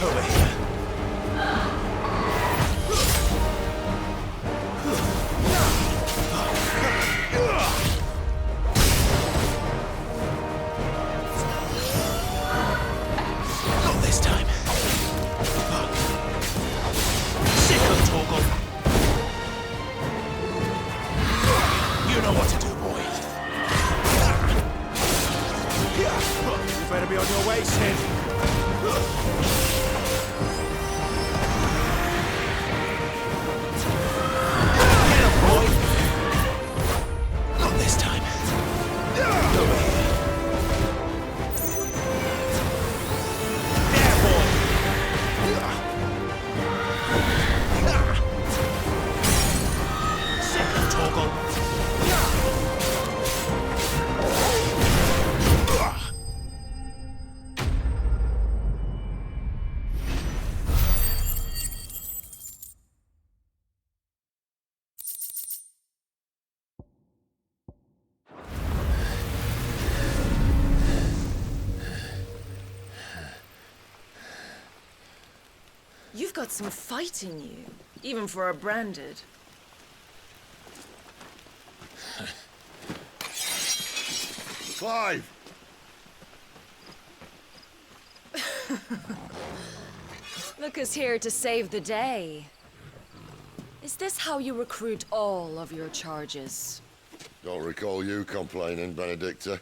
Over here. Not this time. Sick of Torgal. You know what to do, boy. You better be on your way, Sid. Get him, boy. Not this time. Over here. There, boy. Sick of Torgal. You've got some fight in you, even for a branded. Clive! Look who's here to save the day. Is this how you recruit all of your charges? Don't recall you complaining, Benedicta.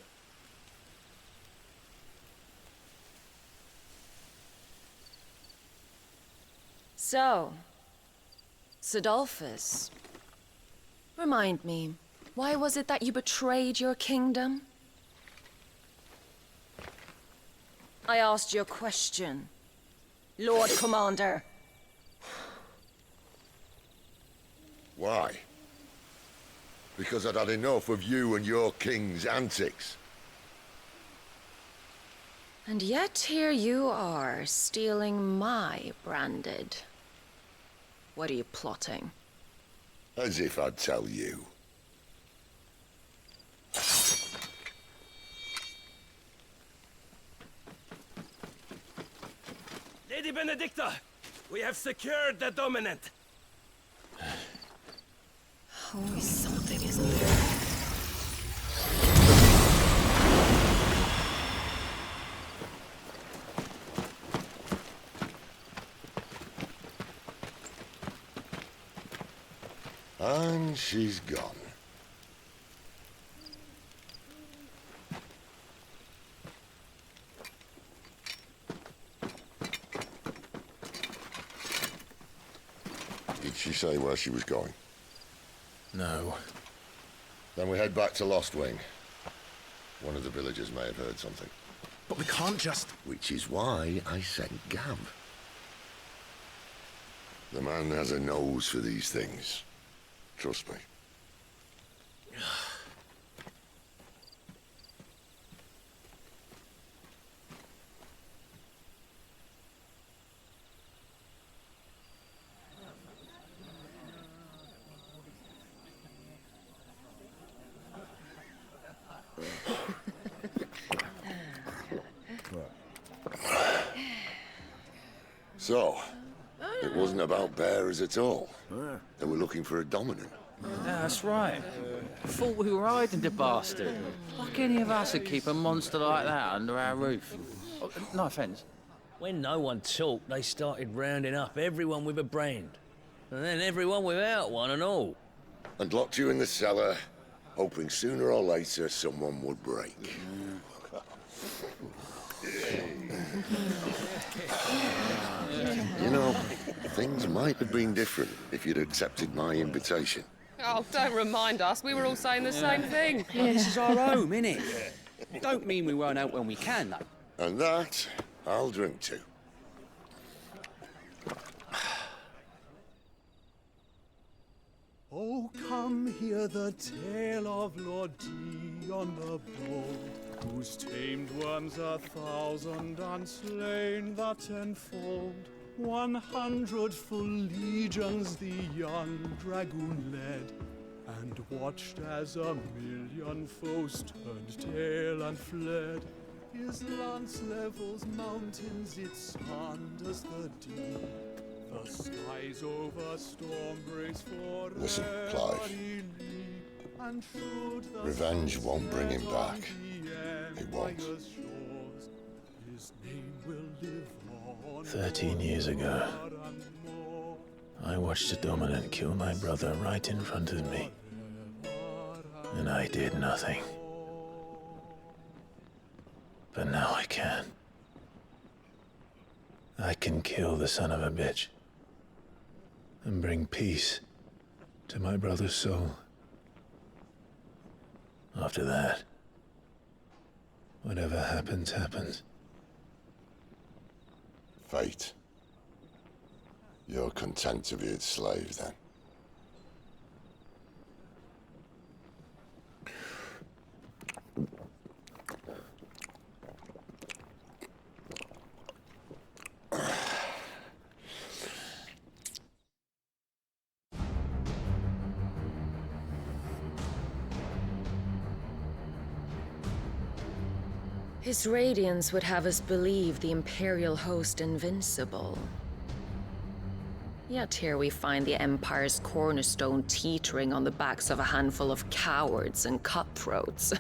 So, Sidolphus, remind me, why was it that you betrayed your kingdom? I asked you a question, Lord Commander. Why? Because I'd had enough of you and your king's antics. And yet here you are, stealing my branded. What are you plotting? As if I'd tell you. Lady Benedicta, we have secured the dominant. Always something, isn't there? And she's gone. Did she say where she was going? No. Then we head back to Lost Wing. One of the villagers may have heard something. But we can't just... Which is why I sent Gav. The man has a nose for these things. Trust me. So, it wasn't about bearers at all. They were looking for a dominant. Yeah, that's right. Thought we were hiding the bastard. Like any of us would keep a monster like that under our roof. Oh, no offence. When no one talked, they started rounding up everyone with a brand. And then everyone without one and all. And locked you in the cellar, hoping sooner or later someone would break. You know, things might have been different if you'd accepted my invitation. Oh, don't remind us. We were all saying the same thing. Yeah, this is our home, innit? Don't mean we won't out when we can, though. And that, I'll drink to. Oh, come hear the tale of Lord Dion the Bold, whose tamed worms 1,000 and slain the tenfold. 100 full legions the young dragoon led, and watched as 1,000,000 foes turned tail and fled. His lance levels mountains, it sanders the deep. The skies over storm breaks for Listen, Clive. Revenge won't bring him back. It won't. 13 years ago, I watched a dominant kill my brother right in front of me. And I did nothing. But now I can. I can kill the son of a bitch. And bring peace to my brother's soul. After that, whatever happens, happens. Fate. You're content to be its slave, then? His radiance would have us believe the Imperial host invincible. Yet here we find the Empire's cornerstone teetering on the backs of a handful of cowards and cutthroats.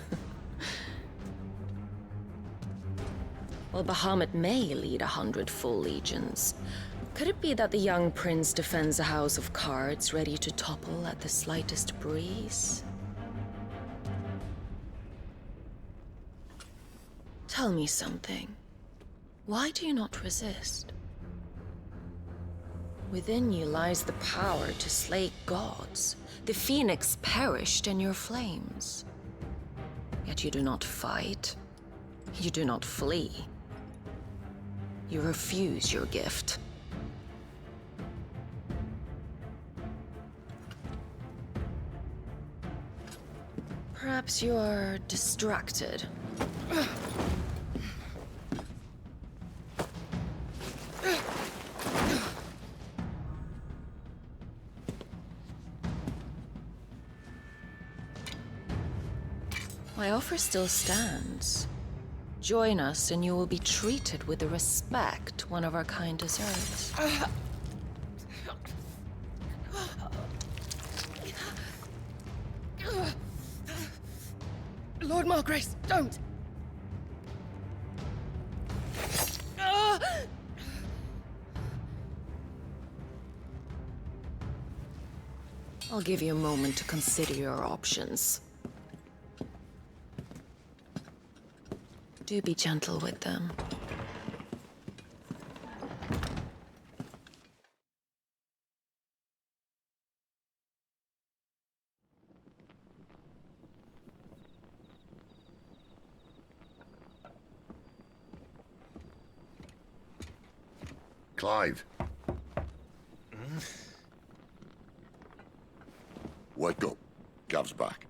While Bahamut may lead 100 full legions, could it be that the young prince defends a house of cards ready to topple at the slightest breeze? Tell me something. Why do you not resist? Within you lies the power to slay gods. The phoenix perished in your flames. Yet you do not fight. You do not flee. You refuse your gift. Perhaps you're distracted. My offer still stands. Join us and you will be treated with the respect one of our kind deserves. Lord Margrace, don't! I'll give you a moment to consider your options. Do be gentle with them. Clive. Wake up. Gav's back.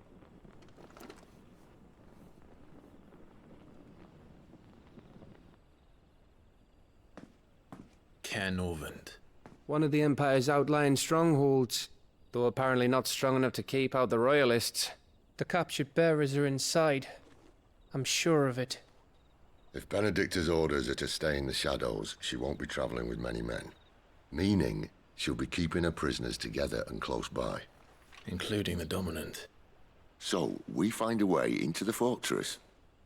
Norvend. One of the Empire's outlying strongholds, though apparently not strong enough to keep out the Royalists. The captured bearers are inside. I'm sure of it. If Benedicta's orders are to stay in the shadows, she won't be traveling with many men. Meaning, she'll be keeping her prisoners together and close by. Including the Dominant. So, we find a way into the fortress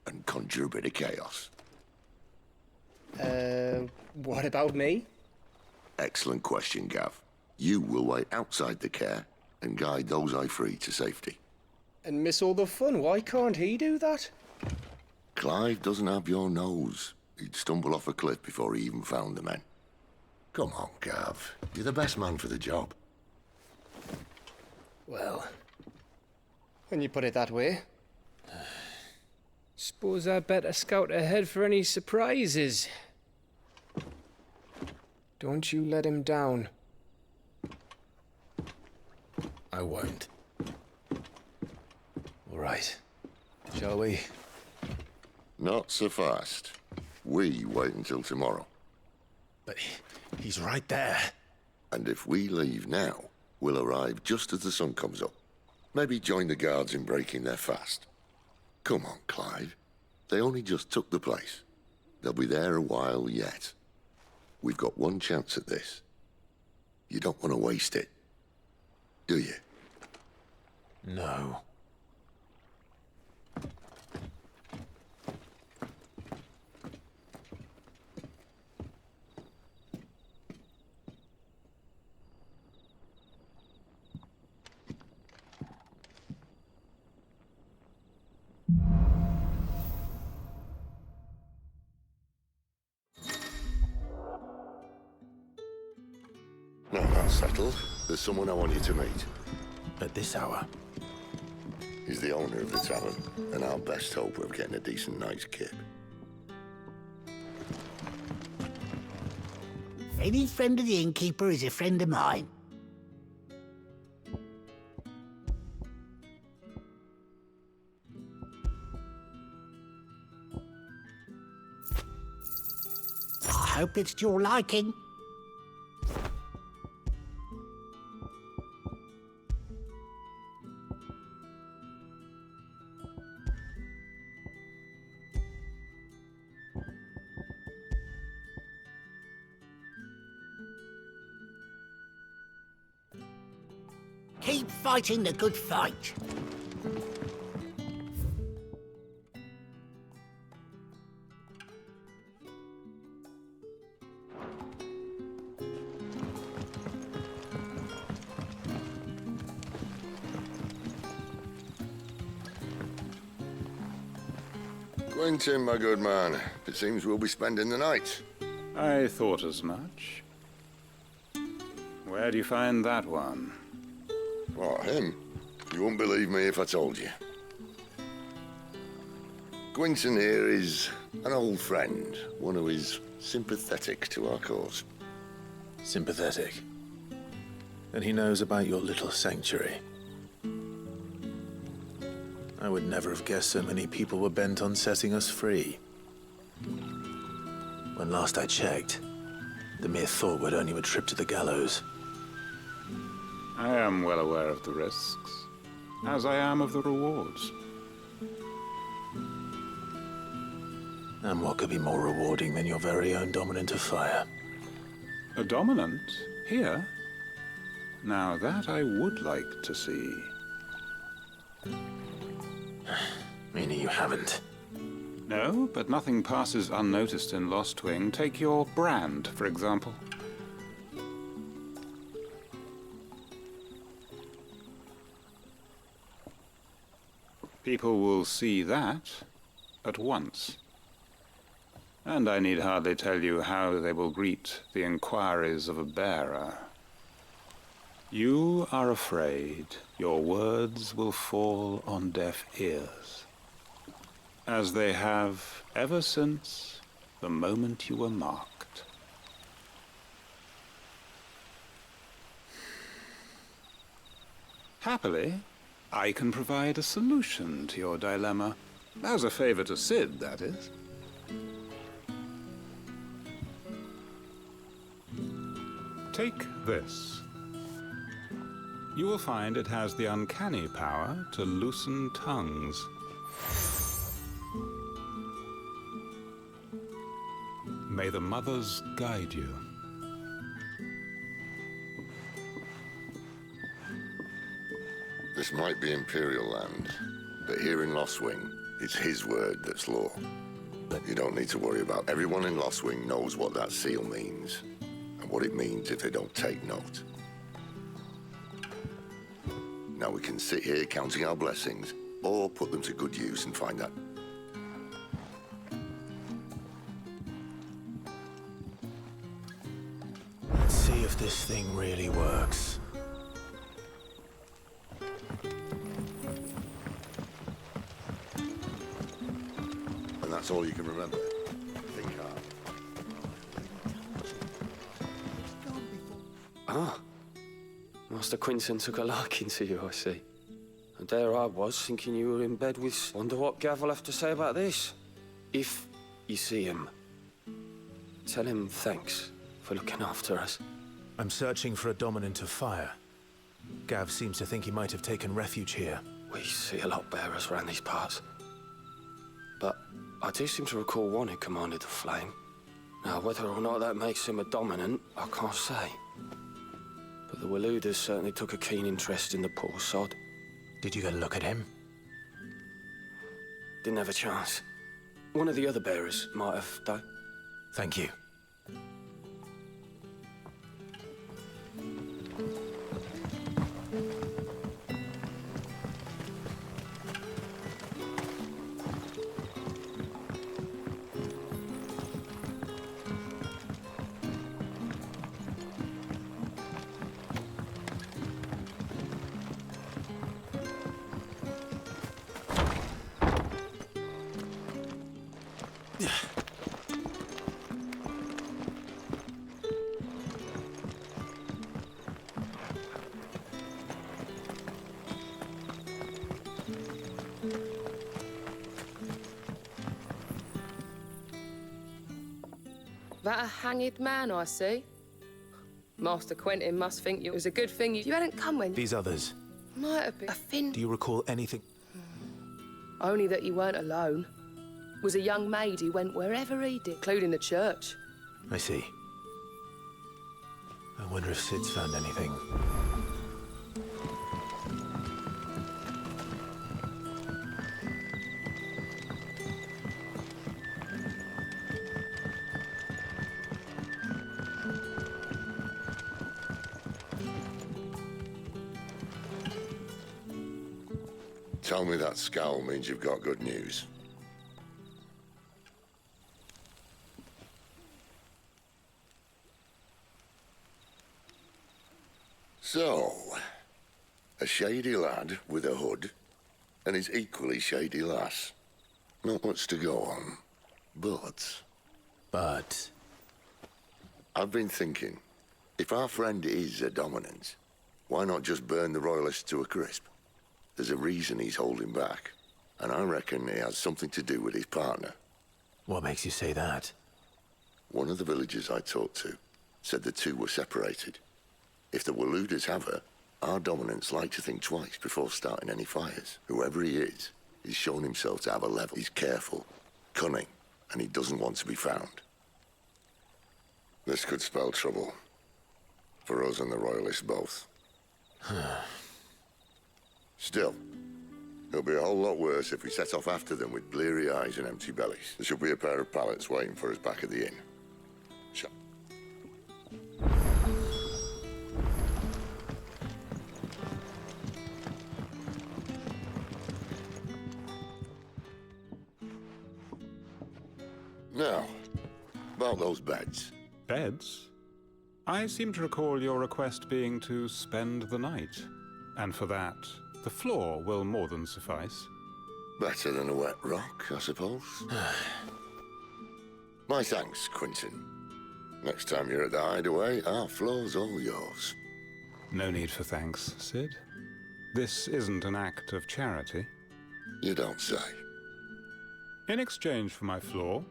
and conjure a bit of chaos. What about me? Excellent question, Gav. You will wait outside the care and guide those I free to safety. And miss all the fun. Why can't he do that? Clive doesn't have your nose. He'd stumble off a cliff before he even found the men. Come on, Gav. You're the best man for the job. Well, when you put it that way. Suppose I'd better scout ahead for any surprises. Don't you let him down. I won't. All right. Shall we? Not so fast. We wait until tomorrow. But he's right there. And if we leave now, we'll arrive just as the sun comes up. Maybe join the guards in breaking their fast. Come on, Clive. They only just took the place. They'll be there a while yet. We've got one chance at this. You don't want to waste it, do you? No. No, that's settled. There's someone I want you to meet. At this hour? He's the owner of the tavern, and our best hope of getting a decent night's kip. Any friend of the innkeeper is a friend of mine. I hope it's to your liking. Keep fighting the good fight. Quentin, my good man. It seems we'll be spending the night. I thought as much. Where do you find that one? What, him? You wouldn't believe me if I told you. Gwynton here is an old friend, one who is sympathetic to our cause. Sympathetic? And he knows about your little sanctuary. I would never have guessed so many people were bent on setting us free. When last I checked, the mere thought would earn you a trip to the gallows. I am well aware of the risks, as I am of the rewards. And what could be more rewarding than your very own dominant of fire? A dominant? Here? Now that I would like to see. Meaning you haven't? No, but nothing passes unnoticed in Lostwing. Take your brand, for example. People will see that at once. And I need hardly tell you how they will greet the inquiries of a bearer. You are afraid your words will fall on deaf ears, as they have ever since the moment you were marked. Happily, I can provide a solution to your dilemma. As a favor to Sid, that is. Take this. You will find it has the uncanny power to loosen tongues. May the mothers guide you. This might be Imperial land, but here in Lostwing, it's his word that's law. You don't need to worry about. Everyone in Lostwing knows what that seal means, and what it means if they don't take note. Now we can sit here counting our blessings, or put them to good use and find out. Let's see if this thing really works. And that's all you can remember. Think hard. Ah. Master Quinton took a liking to you, I see. And there I was, thinking you were in bed with... Wonder what Gav will have to say about this. If you see him, tell him thanks for looking after us. I'm searching for a dominant of fire. Gav seems to think he might have taken refuge here. We see a lot bearers around these parts. But I do seem to recall one who commanded the flame. Now, whether or not that makes him a dominant, I can't say. But the Waluders certainly took a keen interest in the poor sod. Did you get a look at him? Didn't have a chance. One of the other bearers might have, though. Thank you. That a hanged man, I see. Master Quentin must think it was a good thing you hadn't come when... These others. Might have been a fin... Do you recall anything? Only that you weren't alone. Was a young maid who went wherever he did, including the church. I see. I wonder if Sid's found anything. Tell me that scowl means you've got good news. So, a shady lad with a hood, and his equally shady lass. Not much to go on, but... But... I've been thinking, if our friend is a dominant, why not just burn the Royalists to a crisp? There's a reason he's holding back, and I reckon it has something to do with his partner. What makes you say that? One of the villagers I talked to said the two were separated. If the Waluders have her, our dominants like to think twice before starting any fires. Whoever he is, he's shown himself to have a level. He's careful, cunning, and he doesn't want to be found. This could spell trouble. For us and the Royalists both. Still, it'll be a whole lot worse if we set off after them with bleary eyes and empty bellies. There should be a pair of pallets waiting for us back at the inn. Now, about those beds. Beds? I seem to recall your request being to spend the night. And for that, the floor will more than suffice. Better than a wet rock, I suppose. My thanks, Quentin. Next time you're at the hideaway, our floor's all yours. No need for thanks, Sid. This isn't an act of charity. You don't say. In exchange for my floor,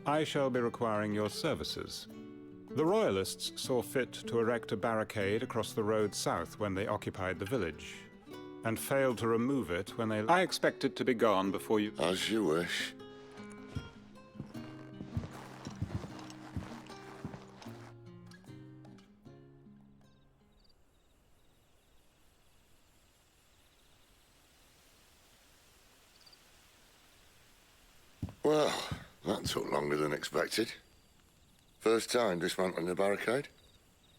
I shall be requiring your services. The Royalists saw fit to erect a barricade across the road south when they occupied the village, and failed to remove it when they... I expect it to be gone before you... As you wish. Well, that took longer than expected. First time dismantling the barricade?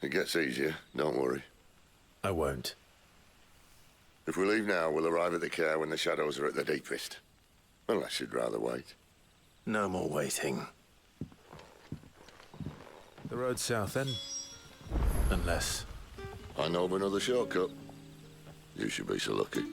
It gets easier, don't worry. I won't. If we leave now, we'll arrive at the care when the shadows are at their deepest. Unless you'd rather wait. No more waiting. The road south, then? Unless... I know of another shortcut. You should be so lucky.